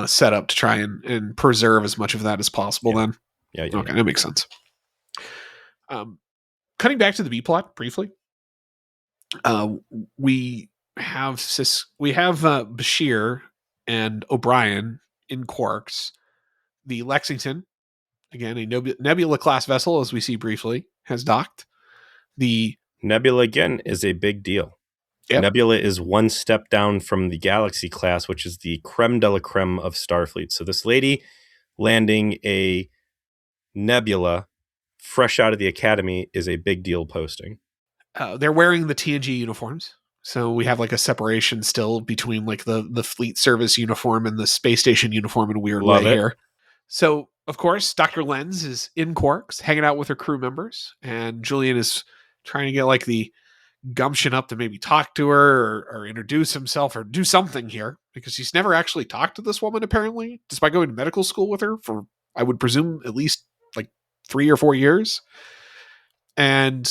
setup to try and preserve as much of that as possible. Yeah. Then, Yeah. Okay, that makes sense. Cutting back to the B plot briefly, we have Bashir and O'Brien in Quarks. The Lexington, again a Nebula class vessel, as we see briefly, has docked. The Nebula again is a big deal. Yep. Nebula is one step down from the Galaxy class, which is the creme de la creme of Starfleet. So this lady landing a Nebula fresh out of the academy is a big deal posting. They're wearing the TNG uniforms. So we have like a separation still between like the fleet service uniform and the space station uniform in a weird way here. So, of course, Dr. Lenz is in Quarks, hanging out with her crew members, and Julian is trying to get like the gumption up to maybe talk to her or introduce himself or do something here, because he's never actually talked to this woman, apparently, despite going to medical school with her for, I would presume, at least like 3 or 4 years. And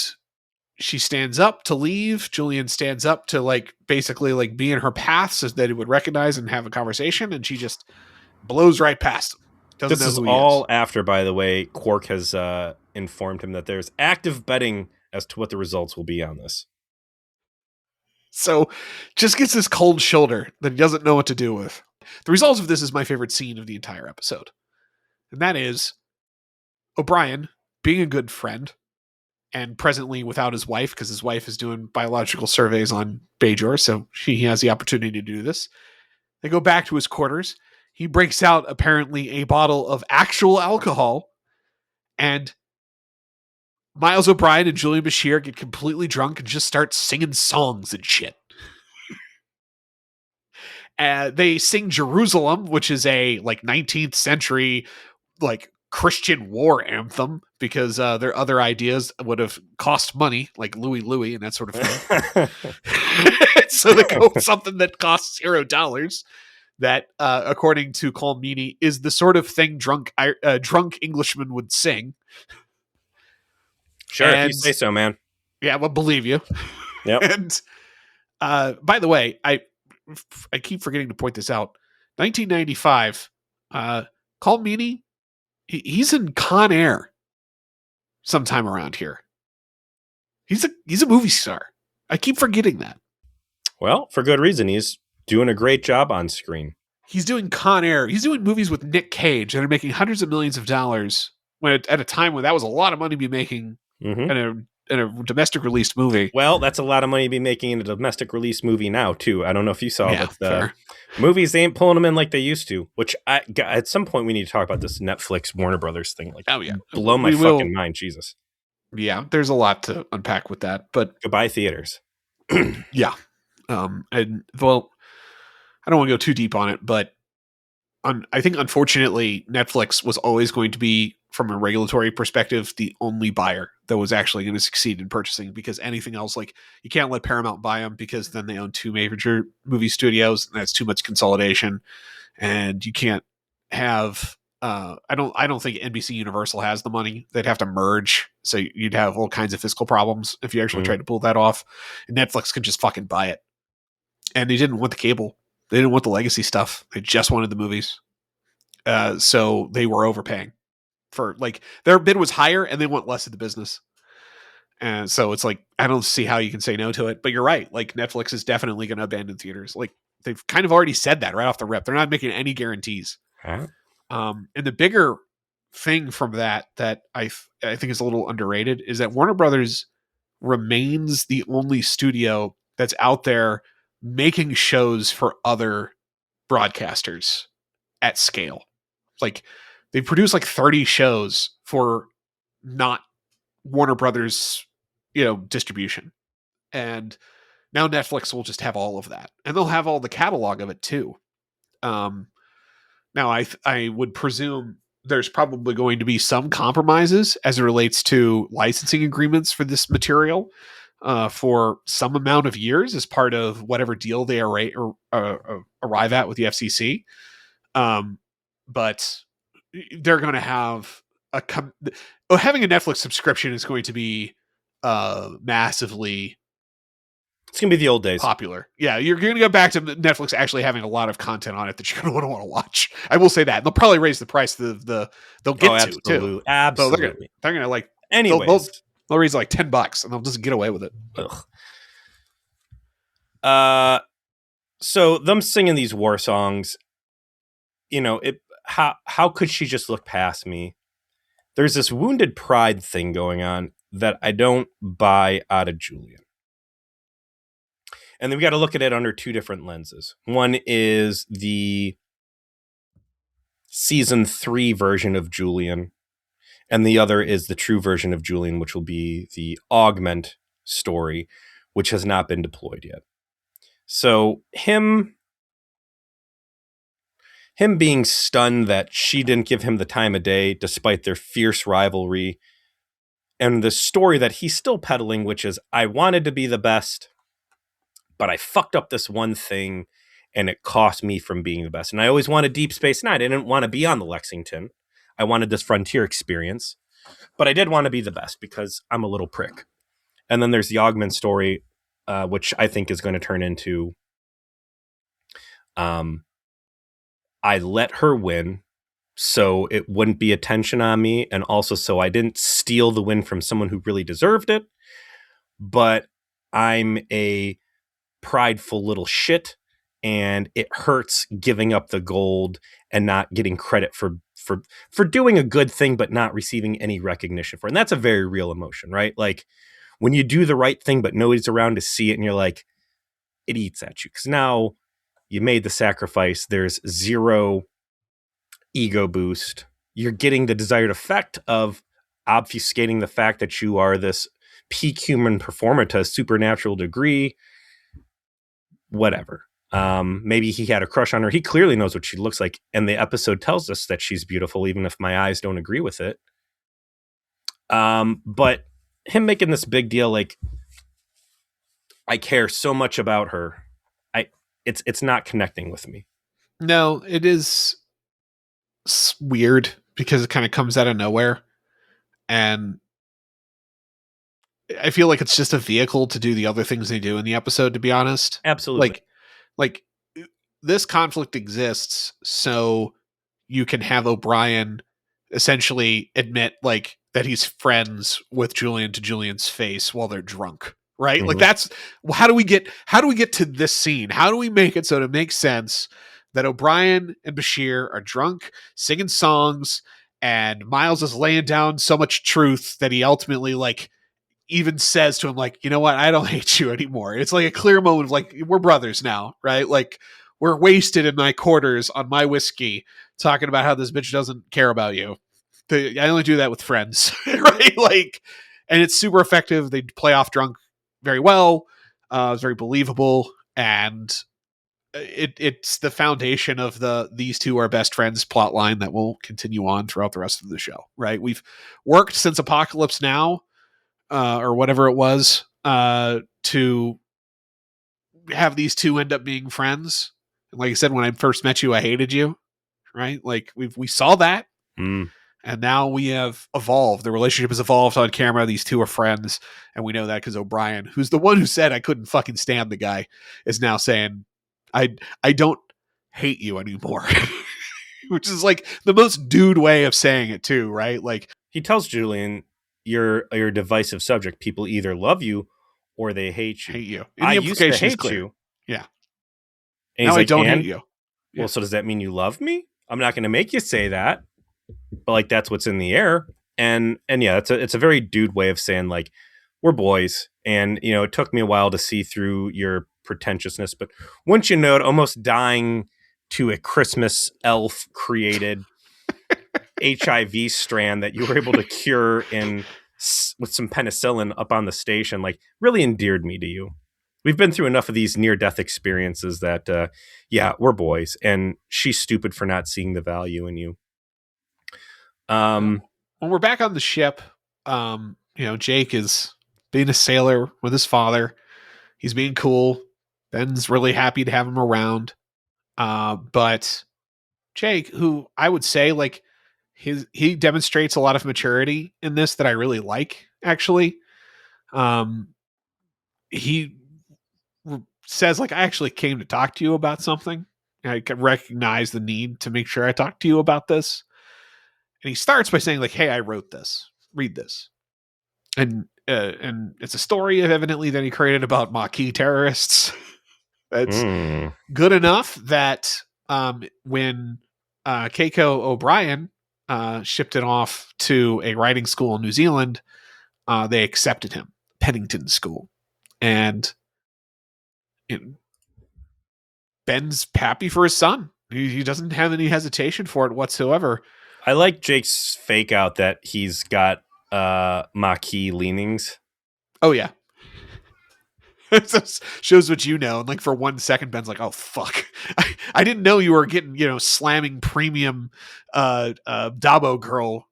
she stands up to leave. Julian stands up to like basically like be in her path so that he would recognize and have a conversation, and she just blows right past him. This is all after, by the way, Quark has informed him that there's active betting as to what the results will be on this. So just gets this cold shoulder that he doesn't know what to do with. The results of this is my favorite scene of the entire episode. And that is O'Brien being a good friend and presently without his wife, because his wife is doing biological surveys on Bajor, so he has the opportunity to do this. They go back to his quarters. He breaks out apparently a bottle of actual alcohol, and Miles O'Brien and Julian Bashir get completely drunk and just start singing songs and shit. They sing Jerusalem, which is a like 19th century like Christian war anthem, because their other ideas would have cost money, like Louie Louie and that sort of thing. So they go with something that costs $0. That, according to Colm Meaney, is the sort of thing drunk Englishmen would sing. Sure, if you say so, man. Yeah, well, believe you. Yep. And by the way, I keep forgetting to point this out. 1995, Colm Meaney, he's in Con Air sometime around here. He's a movie star. I keep forgetting that. Well, for good reason. He's doing a great job on screen. He's doing Con Air. He's doing movies with Nick Cage that are making hundreds of millions of dollars at a time when that was a lot of money to be making in a in a domestic released movie. Well, that's a lot of money to be making in a domestic release movie now, too. I don't know if you saw, Yeah, but the fair. movies, they ain't pulling them in like they used to, which at some point we need to talk about this Netflix Warner Brothers thing. Like, Oh yeah, blow my we will. fucking mind, Jesus. Yeah, there's a lot to unpack with that, but Goodbye, theaters. yeah. And well, I don't want to go too deep on it, but I think unfortunately Netflix was always going to be, from a regulatory perspective, the only buyer that was actually going to succeed in purchasing, because anything else, like, you can't let Paramount buy them because then they own two major movie studios and that's too much consolidation. And you can't have I don't think NBC Universal has the money. They'd have to merge, so you'd have all kinds of fiscal problems if you actually tried to pull that off. And Netflix could just fucking buy it. And they didn't want the cable. They didn't want the legacy stuff. They just wanted the movies. So they were overpaying for, like, their bid was higher and they want less of the business. And so it's like, I don't see how you can say no to it. But you're right. Like, Netflix is definitely going to abandon theaters. Like, they've kind of already said that right off the rip. They're not making any guarantees. Huh? And the bigger thing from that I think is a little underrated is that Warner Brothers remains the only studio that's out there making shows for other broadcasters at scale. Like, they produce like 30 shows for not Warner Brothers, distribution. And now Netflix will just have all of that, and they'll have all the catalog of it too. Now I would presume there's probably going to be some compromises as it relates to licensing agreements for this material for some amount of years as part of whatever deal they arrive at with the FCC. But they're going to have having a Netflix subscription is going to be massively, it's gonna be the old days. Popular. Yeah, you're going to go back to Netflix actually having a lot of content on it that you're going to want to watch. I will say that. And they'll probably raise the price they'll get to too. Absolutely. They're going to, like, anyways, they'll raise like $10 and they'll just get away with it. Ugh. So them singing these war songs, how could she just look past me? There's this wounded pride thing going on that I don't buy out of Julian. And then we got to look at it under two different lenses. One is the season 3 version of Julian, and the other is the true version of Julian, which will be the augment story, which has not been deployed yet. So him being stunned that she didn't give him the time of day despite their fierce rivalry, and the story that he's still peddling, which is, I wanted to be the best, but I fucked up this one thing and it cost me from being the best. And I always wanted Deep Space Nine. I didn't want to be on the Lexington. I wanted this frontier experience, but I did want to be the best because I'm a little prick. And then there's the augment story, which I think is going to turn into, I let her win so it wouldn't be attention on me, and also so I didn't steal the win from someone who really deserved it, but I'm a prideful little shit, and it hurts giving up the gold and not getting credit for doing a good thing but not receiving any recognition for it. And that's a very real emotion, right? Like, when you do the right thing but nobody's around to see it and you're like, it eats at you because now you made the sacrifice. There's zero ego boost. You're getting the desired effect of obfuscating the fact that you are this peak human performer to a supernatural degree. Whatever. Maybe he had a crush on her. He clearly knows what she looks like, and the episode tells us that she's beautiful, even if my eyes don't agree with it. But him making this big deal, like, I care so much about her, it's not connecting with me. No, it is weird because it kind of comes out of nowhere, and I feel like it's just a vehicle to do the other things they do in the episode, to be honest. Absolutely. Like this conflict exists so you can have O'Brien essentially admit, like, that he's friends with Julian to Julian's face while they're drunk, right? Mm-hmm. Like, that's how do we get to this scene? How do we make it so it makes sense that O'Brien and Bashir are drunk, singing songs, and Miles is laying down so much truth that he ultimately, like, even says to him, like, you know what, I don't hate you anymore. It's like a clear moment of like, we're brothers now, right? Like, we're wasted in my quarters on my whiskey talking about how this bitch doesn't care about you. I only do that with friends, right? Like, and it's super effective. They play off drunk very well. It's very believable, and it's the foundation of these two are best friends plot line that will continue on throughout the rest of the show. Right? We've worked since Apocalypse Now, or whatever it was, to have these two end up being friends. And like I said, when I first met you, I hated you. Right? Like we saw that. Mm. And now we have evolved. The relationship has evolved on camera. These two are friends. And we know that because O'Brien, who's the one who said I couldn't fucking stand the guy, is now saying, I don't hate you anymore. Which is like the most dude way of saying it too, right? Like, he tells Julian, you're a divisive subject. People either love you or they hate you. Hate you. And I the used to implication is hate clear. you. Yeah. And Now he's I like, don't hate you. Well, Yeah. so does that mean you love me? I'm not going to make you say that, but like that's what's in the air. And yeah, it's a very dude way of saying like we're boys. And you know, it took me a while to see through your pretentiousness, but once you know it, almost dying to a Christmas elf created HIV strand that you were able to cure with some penicillin up on the station, like really endeared me to you. We've been through enough of these near-death experiences that, yeah, we're boys, and she's stupid for not seeing the value in you. When we're back on the ship, Jake is being a sailor with his father. He's being cool. Ben's really happy to have him around. But Jake, who I would say like he demonstrates a lot of maturity in this that I really like, actually. He says like, I actually came to talk to you about something. I can recognize the need to make sure I talk to you about this. And he starts by saying like, hey, I wrote this. Read this. And it's a story evidently that he created about Maquis terrorists. It's good enough that when Keiko O'Brien shipped it off to a writing school in New Zealand, they accepted him, Pennington School. And Ben's happy for his son. He doesn't have any hesitation for it whatsoever. I like Jake's fake out that he's got Maquis leanings. Oh, yeah. Shows what you know. And like for 1 second, Ben's like, oh, fuck. I didn't know you were getting, slamming premium Dabo girl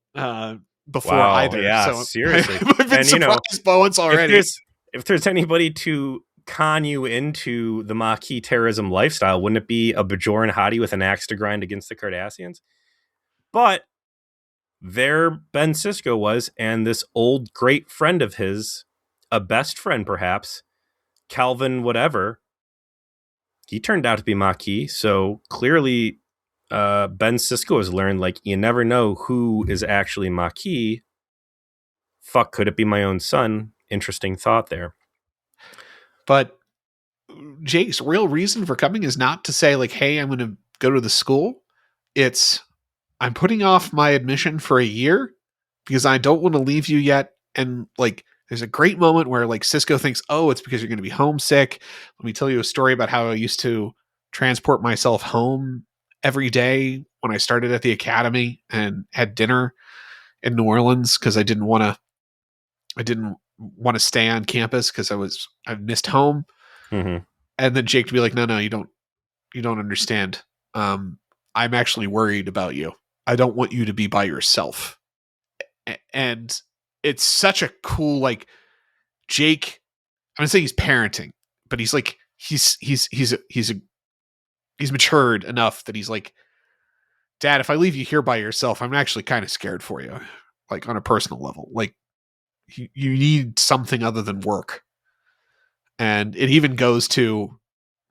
before either. Yeah, so seriously. I've been surprised by once already. If there's anybody to con you into the Maquis terrorism lifestyle, wouldn't it be a Bajoran hottie with an axe to grind against the Cardassians? But there Ben Sisko was, and this old great friend of his, a best friend perhaps, Calvin whatever, he turned out to be Maquis. So clearly Ben Sisko has learned, like, you never know who is actually Maquis. Fuck, could it be my own son? Interesting thought there. But Jake's real reason for coming is not to say like, hey, I'm going to go to the school. It's, I'm putting off my admission for a year because I don't want to leave you yet. And like, there's a great moment where like Sisko thinks, oh, it's because you're going to be homesick. Let me tell you a story about how I used to transport myself home every day when I started at the academy and had dinner in New Orleans because I didn't want to stay on campus because I missed home. Mm-hmm. And then Jake to be like, no, you don't understand. I'm actually worried about you. I don't want you to be by yourself. And it's such a cool, like, Jake, I'm gonna say he's parenting, but he's like, he's matured enough that he's like, Dad, if I leave you here by yourself, I'm actually kind of scared for you. Like on a personal level, like you need something other than work. And it even goes to,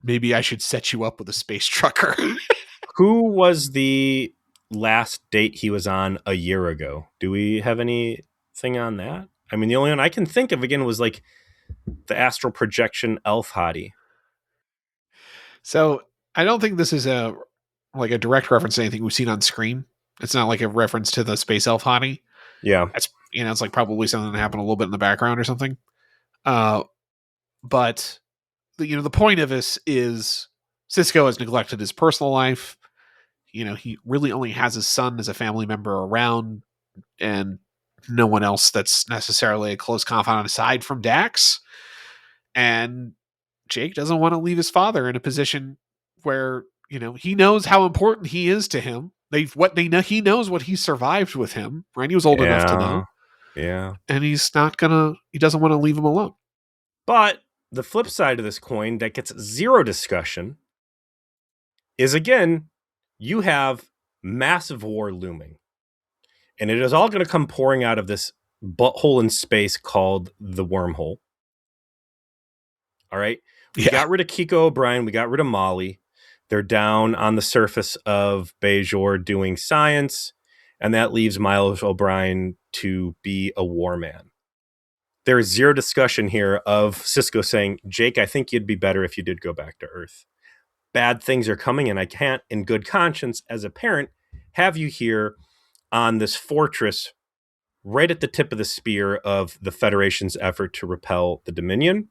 maybe I should set you up with a space trucker. Who was the last date he was on a year ago? Do we have anything on that? I mean, the only one I can think of again was like the astral projection elf hottie. So I don't think this is a direct reference to anything we've seen on screen. It's not like a reference to the space elf hottie. Yeah, It's like probably something that happened a little bit in the background or something. But the point of this is Sisko has neglected his personal life. He really only has his son as a family member around, and no one else that's necessarily a close confidant aside from Dax. And Jake doesn't want to leave his father in a position where, he knows how important he is to him. He knows what he survived with him, right? He was old enough to know. Yeah. And he doesn't want to leave him alone. But the flip side of this coin that gets zero discussion is, again, you have massive war looming. And it is all going to come pouring out of this butthole in space called the wormhole. All right. We got rid of Kiko O'Brien. We got rid of Molly. They're down on the surface of Bajor doing science. And that leaves Miles O'Brien to be a war man. There is zero discussion here of Sisko saying, Jake, I think you'd be better if you did go back to Earth. Bad things are coming, and I can't, in good conscience, as a parent, have you here on this fortress right at the tip of the spear of the Federation's effort to repel the Dominion.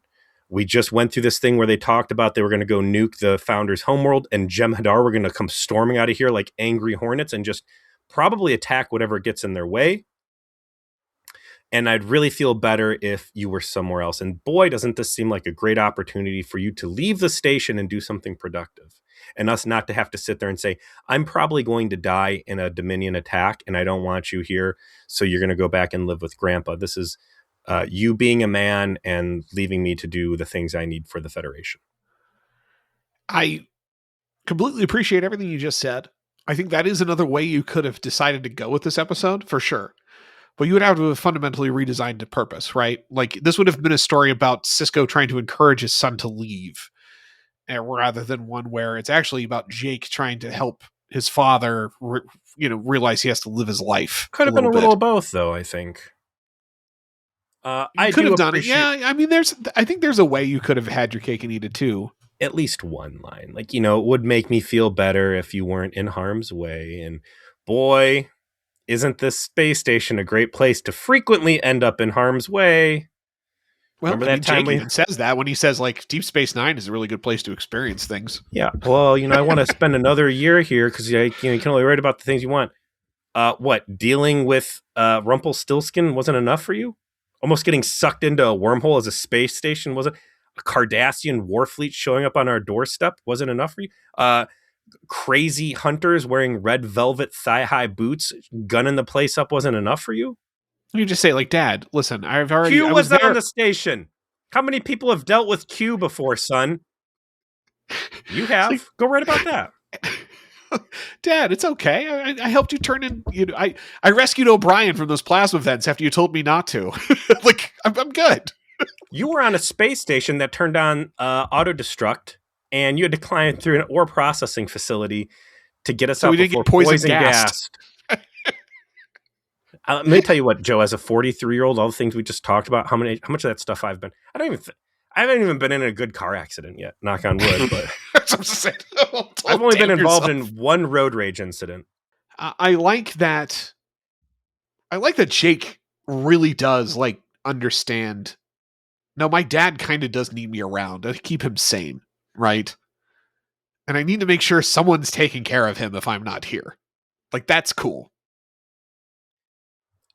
We just went through this thing where they talked about they were going to go nuke the Founders' homeworld, and Jem'Hadar were going to come storming out of here like angry hornets and just probably attack whatever gets in their way. And I'd really feel better if you were somewhere else. And boy, doesn't this seem like a great opportunity for you to leave the station and do something productive. And us not to have to sit there and say, I'm probably going to die in a Dominion attack and I don't want you here. So you're going to go back and live with Grandpa. This is you being a man and leaving me to do the things I need for the Federation. I completely appreciate everything you just said. I think that is another way you could have decided to go with this episode, for sure. But you would have to have fundamentally redesigned the purpose, right? Like, this would have been a story about Sisko trying to encourage his son to leave, rather than one where it's actually about Jake trying to help his father, realize he has to live his life. Could have been a little of both, though, I think. I could have done it. Yeah, I mean, I think there's a way you could have had your cake and eat it too. At least one line. Like, it would make me feel better if you weren't in harm's way. And boy, isn't this space station a great place to frequently end up in harm's way? Well, remember that time Jake even says that when he says, like, Deep Space Nine is a really good place to experience things. Yeah. Well, I want to spend another year here because you can only write about the things you want. What, dealing with Rumpelstiltskin wasn't enough for you? Almost getting sucked into a wormhole as a space station wasn't? A Cardassian war fleet showing up on our doorstep wasn't enough for you? Crazy hunters wearing red velvet thigh-high boots gunning the place up wasn't enough for you? You just say, like, Dad, listen, Q was there on the station. How many people have dealt with Q before, son? You have. Like, go right about that. Dad, it's okay. I helped you turn in. I rescued O'Brien from those plasma vents after you told me not to. Like, I'm good. You were on a space station that turned on auto-destruct, and you had to climb through an ore processing facility to get us out before poison gassed. Let me tell you what, Joe, as a 43-year-old, all the things we just talked about, how much of that stuff I've been. I haven't even been in a good car accident yet, knock on wood. But I've only been involved in one road rage incident. I like that. I like that Jake really does, like, understand. No, my dad kind of does need me around to keep him sane, right? And I need to make sure someone's taking care of him if I'm not here. Like, that's cool.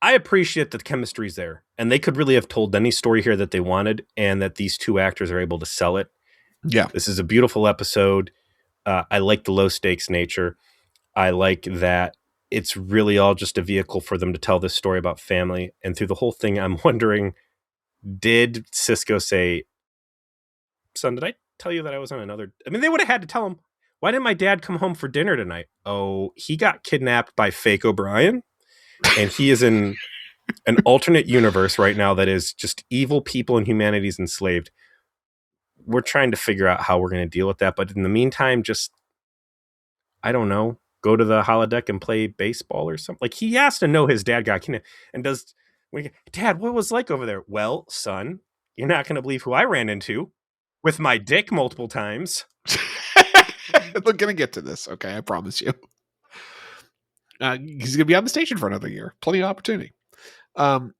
I appreciate that the chemistry's there, and they could really have told any story here that they wanted, and that these two actors are able to sell it. Yeah. This is a beautiful episode. I like the low stakes nature. I like that it's really all just a vehicle for them to tell this story about family. And through the whole thing, I'm wondering, did Sisko say, son, did I tell you that I was on another? I mean, they would have had to tell him, why didn't my dad come home for dinner tonight? Oh, he got kidnapped by fake O'Brien. And he is in an alternate universe right now that is just evil people and humanity's enslaved. We're trying to figure out how we're going to deal with that. But in the meantime, just, I don't know, go to the holodeck and play baseball or something. Like, he has to know his dad got kidnapped. And Dad, what was it like over there? Well, son, you're not going to believe who I ran into with my dick multiple times. We're going to get to this. Okay, I promise you. He's going to be on the station for another year. Plenty of opportunity. Um,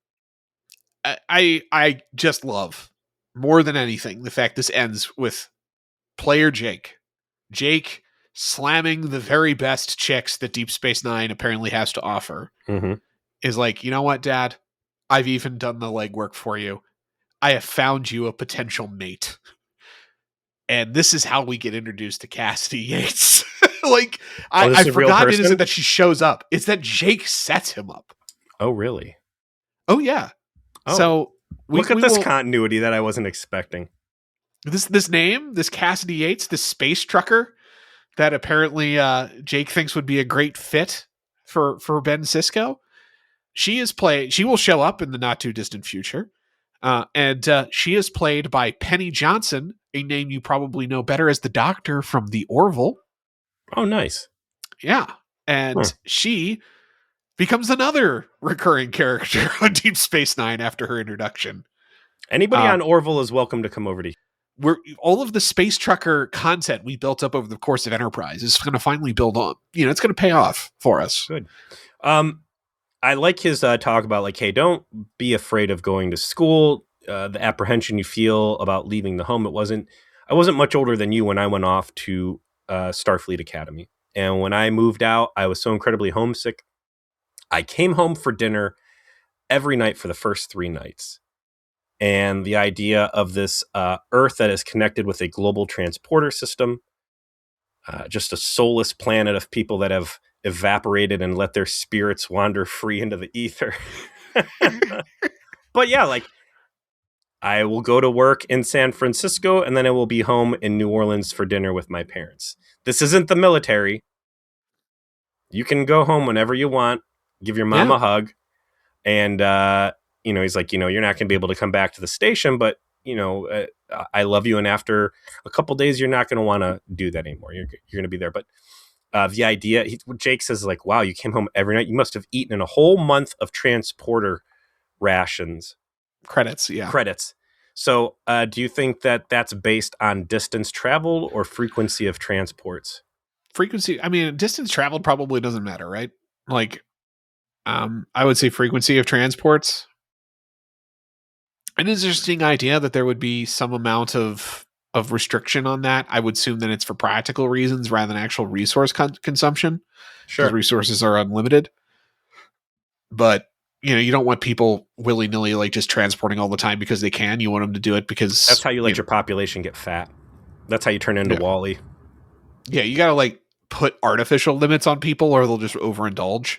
I just love more than anything the fact this ends with player Jake. Jake slamming the very best chicks that Deep Space Nine apparently has to offer. Mm-hmm. Is like, you know what, Dad? I've even done the legwork for you. I have found you a potential mate. And this is how we get introduced to Cassidy Yates. Like, Oh, this I is a real forgot it isn't person? that she shows up. It's that Jake sets him up. Oh, really? Oh yeah. Oh, So look at we this will continuity that I wasn't expecting. this name, this Cassidy Yates, this space trucker that apparently Jake thinks would be a great fit for Ben Sisko. She will show up in the not too distant future. And she is played by Penny Johnson, a name you probably know better as the Doctor from The Orville. Oh, nice. Yeah. Huh. And she becomes another recurring character on Deep Space Nine after her introduction. Anybody Um, on Orville is welcome to come over to. we're all of the space trucker content we built up over the course of Enterprise is going to finally build on. It's going to pay off for us. Good. I like his talk about like, hey, don't be afraid of going to school. The apprehension you feel about leaving the home. I wasn't much older than you when I went off to Starfleet Academy. And when I moved out, I was so incredibly homesick. I came home for dinner every night for the first 3 nights. And the idea of this Earth that is connected with a global transporter system, just a soulless planet of people that have evaporated and let their spirits wander free into the ether. But yeah, like I will go to work in San Francisco and then I will be home in New Orleans for dinner with my parents. This isn't the military. You can go home whenever you want, give your mom Yeah. a hug. And, he's like, you're not going to be able to come back to the station, but, I love you. And after a couple days, you're not going to want to do that anymore. You're going to be there. But the idea, Jake says, like, wow, you came home every night. You must have eaten in a whole month of transporter rations. Credits, yeah. Credits. So do you think that that's based on distance traveled or frequency of transports? Frequency, I mean, distance traveled probably doesn't matter, right? Like, I would say frequency of transports. An interesting idea that there would be some amount of restriction on that. I would assume that it's for practical reasons rather than actual resource consumption, because Sure. resources are unlimited. But you don't want people willy nilly like just transporting all the time because they can. You want them to do it because That's how you let your population get fat. That's how you turn into yeah, Wally. yeah. You got to like put artificial limits on people, or they'll just overindulge.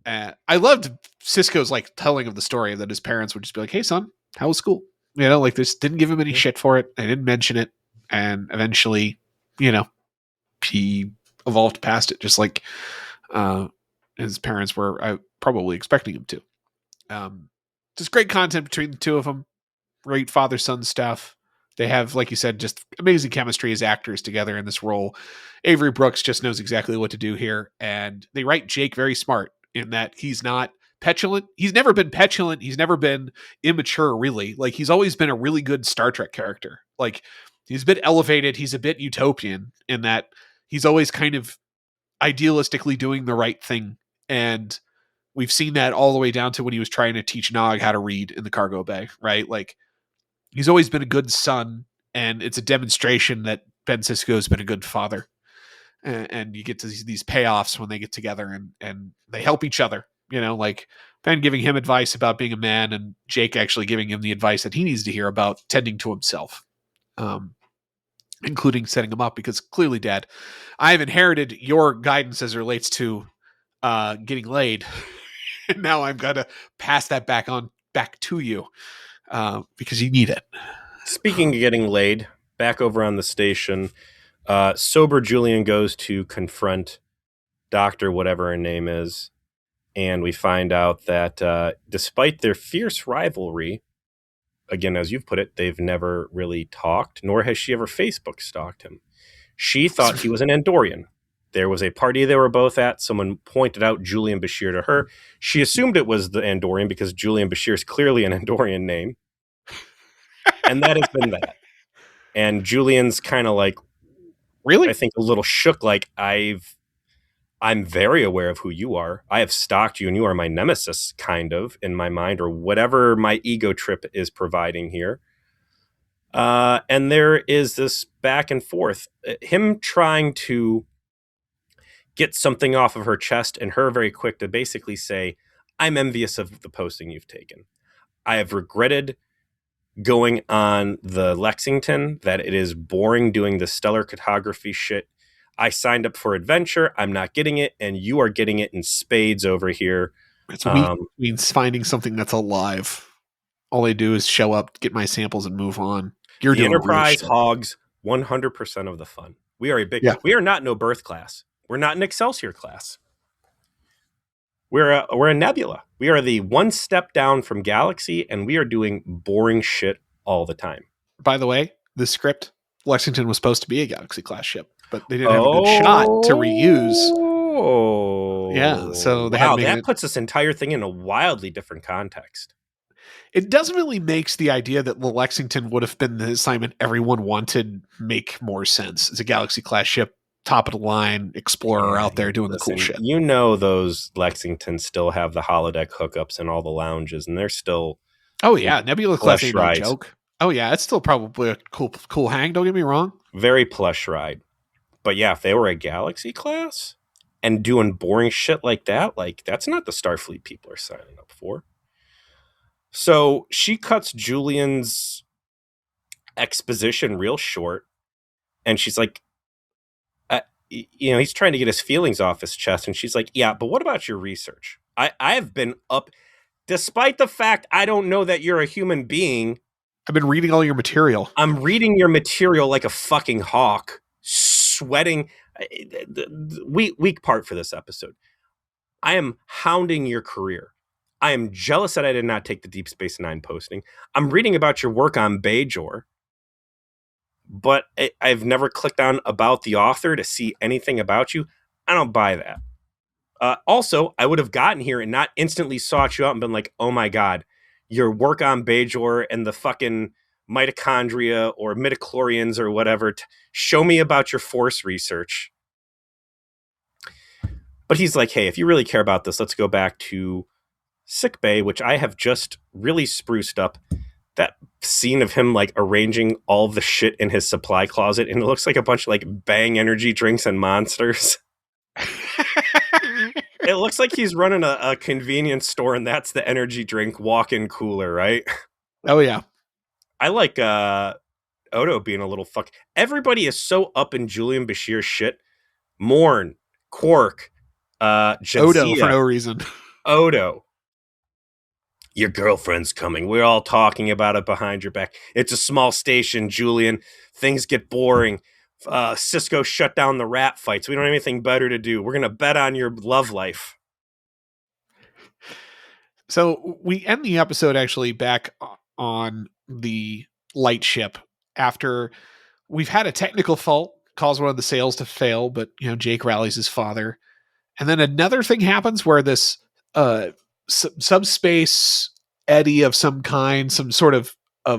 I loved Cisco's like telling of the story that his parents would just be like, "Hey, son, how was school?" Like this didn't give him any shit for it. They didn't mention it, and eventually, he evolved past it, just like his parents were probably expecting him to. Just great content between the two of them. Great father son stuff. They have, like you said, just amazing chemistry as actors together in this role. Avery Brooks just knows exactly what to do here, and they write Jake very smart in that he's not petulant. He's never been petulant. He's never been immature, really. Like he's always been a really good Star Trek character. Like he's a bit elevated. He's a bit utopian in that he's always kind of idealistically doing the right thing, and we've seen that all the way down to when he was trying to teach Nog how to read in the cargo bay, right? Like he's always been a good son, and it's a demonstration that Ben Sisko has been a good father. And you get to these payoffs when they get together and they help each other. Like Ben giving him advice about being a man, and Jake actually giving him the advice that he needs to hear about tending to himself, including setting him up. Because clearly, Dad, I have inherited your guidance as it relates to getting laid, and now I'm gonna pass that back to you because you need it. Speaking of getting laid, back over on the station, sober Julian goes to confront Doctor whatever her name is, and we find out that despite their fierce rivalry, again, as you've put it, they've never really talked, nor has she ever Facebook stalked him. She thought he was an Andorian. There was a party they were both at. Someone pointed out Julian Bashir to her. She assumed it was the Andorian because Julian Bashir is clearly an Andorian name. And that has been that. And Julian's kind of like, Really? I think, a little shook, like, I I'm very aware of who you are. I have stalked you and you are my nemesis, kind of, in my mind, or whatever my ego trip is providing here. And there is this back and forth. Him trying to get something off of her chest and her very quick to basically say, I'm envious of the posting you've taken. I have regretted going on the Lexington, that it is boring doing the stellar cartography shit. I signed up for adventure. I'm not getting it. And you are getting it in spades over here. It's weak means finding something that's alive. All they do is show up, get my samples, and move on. You're the doing Enterprise real shit. hogs 100% of the fun. We are a big, we are not no birth class. We're not an Excelsior class. We're a Nebula. We are the one step down from Galaxy, and we are doing boring shit all the time. By the way, the script, Lexington was supposed to be a Galaxy class ship, but they didn't have a good shot to reuse. Yeah, so they had to make that puts this entire thing in a wildly different context. It definitely makes the idea that the Lexington would have been the assignment everyone wanted make more sense. It's a Galaxy class ship, top of the line explorer out there doing the cool shit. You know, those Lexingtons still have the holodeck hookups and all the lounges, and they're still. Oh yeah, Nebula class ain't no joke. Oh yeah, it's still probably a cool hang. Don't get me wrong. Very plush ride, but yeah, if they were a Galaxy class and doing boring shit like that, like that's not the Starfleet people are signing up for. So she cuts Julian's exposition real short, and she's like, he's trying to get his feelings off his chest, and she's like, yeah, but what about your research? I have been up, despite the fact I don't know that you're a human being. I've been reading all your material. I'm reading your material like a fucking hawk, sweating. Weak part for this episode. I am hounding your career. I am jealous that I did not take the Deep Space Nine posting. I'm reading about your work on Bajor, but I've never clicked on about the author to see anything about you. I don't buy that. Also, I would have gotten here and not instantly sought you out and been like, oh my God, your work on Bajor and the fucking mitochondria or midichlorians or whatever. Show me about your force research. But he's like, hey, if you really care about this, let's go back to sickbay, which I have just really spruced up. That scene of him like arranging all the shit in his supply closet, and it looks like a bunch of like Bang energy drinks and monsters. It looks like he's running a convenience store, and that's the energy drink walk-in cooler, right? Oh yeah. I like Odo being a little fuck. Everybody is so up in Julian Bashir's shit. Morn, Quark, Jadzia, Odo for no reason. Odo. Your girlfriend's coming. We're all talking about it behind your back. It's a small station, Julian. Things get boring. Cisco shut down the rat fights. We don't have anything better to do. We're going to bet on your love life. So we end the episode actually back on the light ship after we've had a technical fault, cause one of the sails to fail, but Jake rallies his father. And then another thing happens where this subspace eddy of some kind, some sort of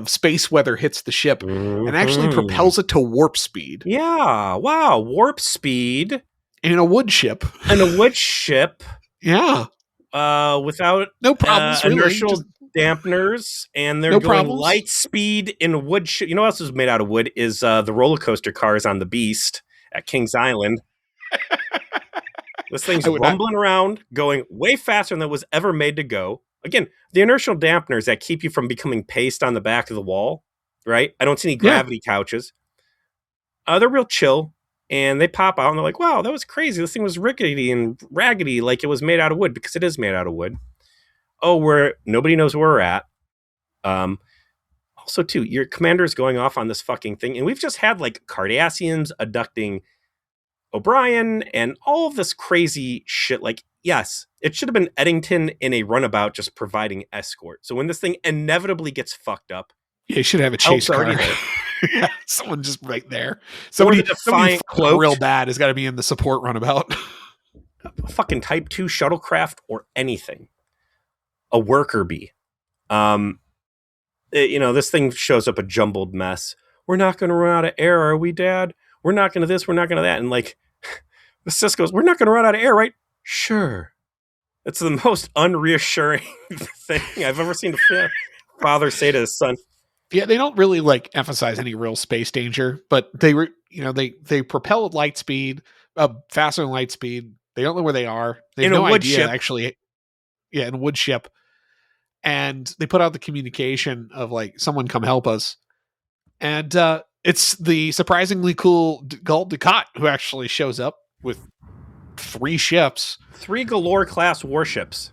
space weather hits the ship and actually propels it to warp speed. Yeah. Wow. Warp speed. In a wood ship. Yeah. Without no problems, inertial dampeners, and they're going light speed in a wood ship. You know what else is made out of wood is the roller coaster cars on the Beast at Kings Island. This thing's rumbling around, going way faster than it was ever made to go. Again, the inertial dampeners that keep you from becoming paste on the back of the wall, right? I don't see any gravity couches. They're real chill, and they pop out, and they're like, wow, that was crazy. This thing was rickety and raggedy like it was made out of wood, because it is made out of wood. Oh, nobody knows where we're at. Also, too, your commander's going off on this fucking thing, and we've just had, like, Cardassians abducting O'Brien and all of this crazy shit. Like, yes, it should have been Eddington in a runabout just providing escort. So when this thing inevitably gets fucked up, you should have a chase car. Yeah, someone just right there. Somebody real bad has got to be in the support runabout. A fucking Type 2 shuttlecraft or anything. A worker bee. This thing shows up a jumbled mess. We're not going to run out of air, are we, Dad? We're not going to this, we're not going to that. And like, Cisco's, we're not going to run out of air, right? Sure. It's the most unreassuring thing I've ever seen a father say to his son. Yeah, they don't really like emphasize any real space danger, but they were, they propel at light speed, faster than light speed. They don't know where they are. They have In a no wood idea ship. actually. Yeah, in a wood ship, and they put out the communication of like, someone come help us, and it's the surprisingly cool Gul Dukat who actually shows up with 3 ships, 3 Galore class warships.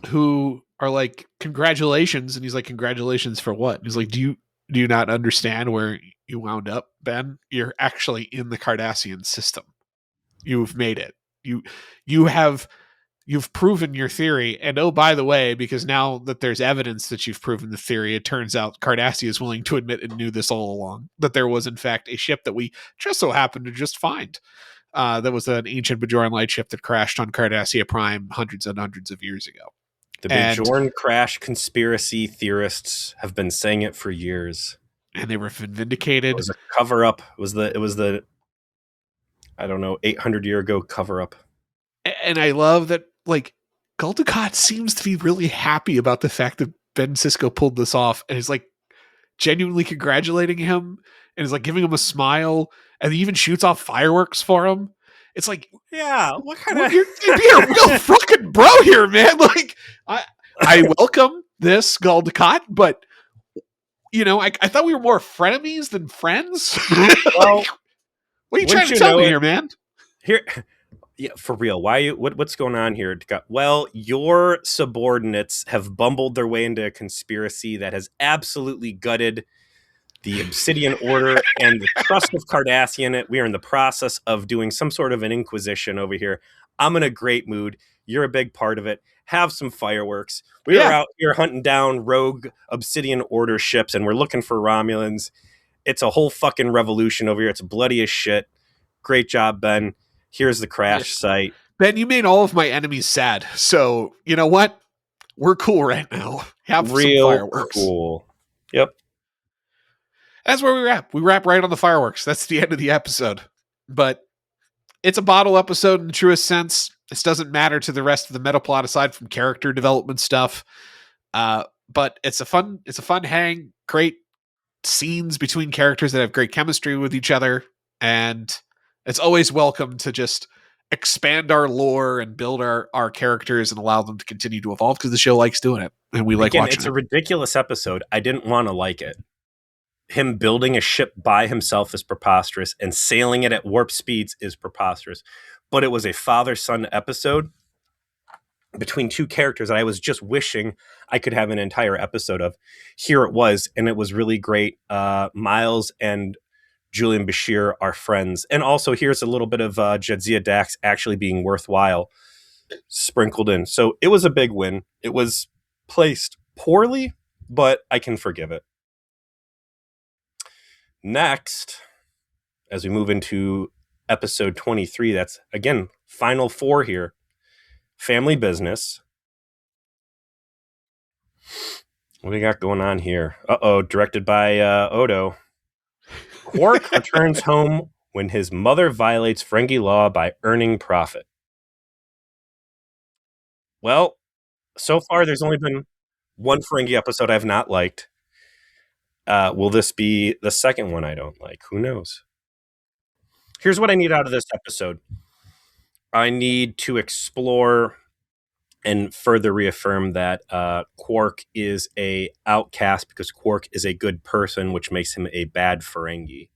who are like, congratulations, and he's like, congratulations for what? And he's like, do you not understand where you wound up, Ben? You're actually in the Cardassian system. You've made it. You've proven your theory. And oh, by the way, because now that there's evidence that you've proven the theory, it turns out Cardassia is willing to admit and knew this all along, that there was in fact a ship that we just so happened to just find. That was an ancient Bajoran light ship that crashed on Cardassia Prime hundreds and hundreds of years ago. The Bajorn crash conspiracy theorists have been saying it for years. And they were vindicated. It was a cover up. It was the I don't know, 800-year ago cover up. And I love that, like, Gul Dukat seems to be really happy about the fact that Ben Sisko pulled this off, and is like genuinely congratulating him, and is like giving him a smile, and he even shoots off fireworks for him. It's like, yeah, what kind of you're being a real fucking bro here, man. Like, I welcome this, Gul Dukat, but I thought we were more frenemies than friends. Well, like, what are you trying to tell me here, man? Here, yeah, for real. Why? What's going on here? Well, your subordinates have bumbled their way into a conspiracy that has absolutely gutted the Obsidian Order and the Trust of Cardassian. We are in the process of doing some sort of an inquisition over here. I'm in a great mood. You're a big part of it. Have some fireworks. We are out here hunting down rogue Obsidian Order ships, and we're looking for Romulans. It's a whole fucking revolution over here. It's bloody as shit. Great job, Ben. Here's the crash site. Ben, you made all of my enemies sad. So, you know what? We're cool right now. Have real some fireworks. Cool. Yep. That's where we wrap. We wrap right on the fireworks. That's the end of the episode. But it's a bottle episode in the truest sense. This doesn't matter to the rest of the meta plot aside from character development stuff. But it's a fun hang. Great scenes between characters that have great chemistry with each other. And it's always welcome to just expand our lore and build our characters and allow them to continue to evolve, because the show likes doing it. And we like watching it. It's a ridiculous episode. I didn't want to like it. Him building a ship by himself is preposterous, and sailing it at warp speeds is preposterous. But it was a father-son episode between 2 characters that I was just wishing I could have an entire episode of. Here it was, and it was really great. Miles and Julian Bashir are friends. And also here's a little bit of Jadzia Dax actually being worthwhile sprinkled in. So it was a big win. It was placed poorly, but I can forgive it. Next, as we move into episode 23, that's, again, final 4 here. Family Business. What do we got going on here? Directed by Odo. Quark returns home when his mother violates Ferengi law by earning profit. Well, so far there's only been one Ferengi episode I've not liked. Will this be the second one I don't like? Who knows? Here's what I need out of this episode. I need to explore and further reaffirm that Quark is a outcast because Quark is a good person, which makes him a bad Ferengi.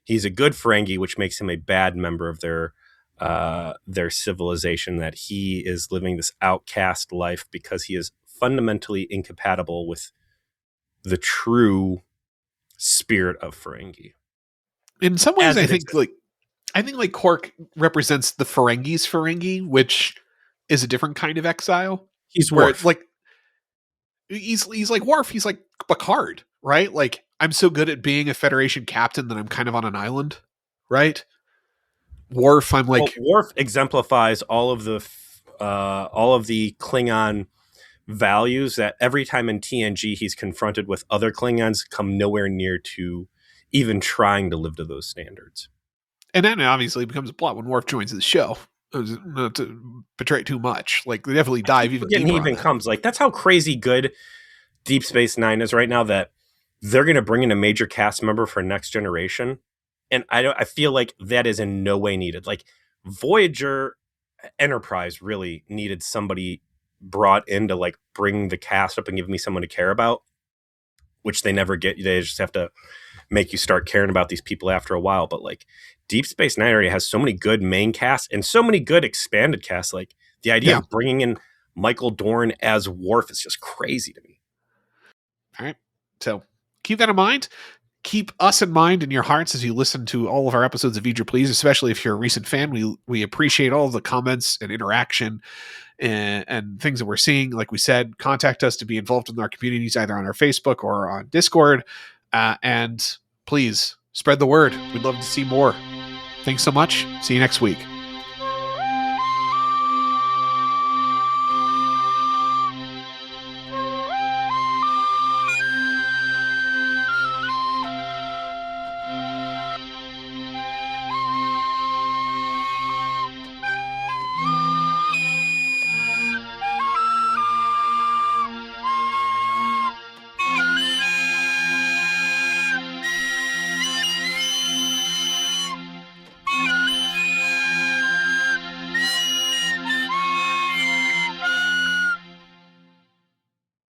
He's a good Ferengi, which makes him a bad member of their civilization, that he is living this outcast life because he is fundamentally incompatible with the true spirit of Ferengi. In some ways, I think like Quark represents the Ferengi's Ferengi, which is a different kind of exile. He's Worf. Like he's like Worf. He's like Picard, right? Like, I'm so good at being a Federation captain that I'm kind of on an island, right? Worf, I'm like, Worf exemplifies all of the Klingon values that every time in TNG he's confronted with other Klingons come nowhere near to even trying to live to those standards. And then it obviously becomes a plot when Worf joins the show. Not to betray too much. Like, they definitely dive even Forgetting he deeper on even that. comes. Like, that's how crazy good Deep Space Nine is right now, that they're going to bring in a major cast member for Next Generation. And I feel like that is in no way needed. Like, Voyager Enterprise really needed somebody brought in to like bring the cast up and give me someone to care about, which they never get. They just have to make you start caring about these people after a while. But like, Deep Space Nine already has so many good main casts and so many good expanded casts. Like, the idea of bringing in Michael Dorn as Worf is just crazy to me. All right. So keep that in mind. Keep us in mind in your hearts as you listen to all of our episodes of Eat Your Please, especially if you're a recent fan. We appreciate all of the comments and interaction and things that we're seeing. Like we said, contact us to be involved in our communities, either on our Facebook or on Discord. And please spread the word. We'd love to see more. Thanks so much. See you next week.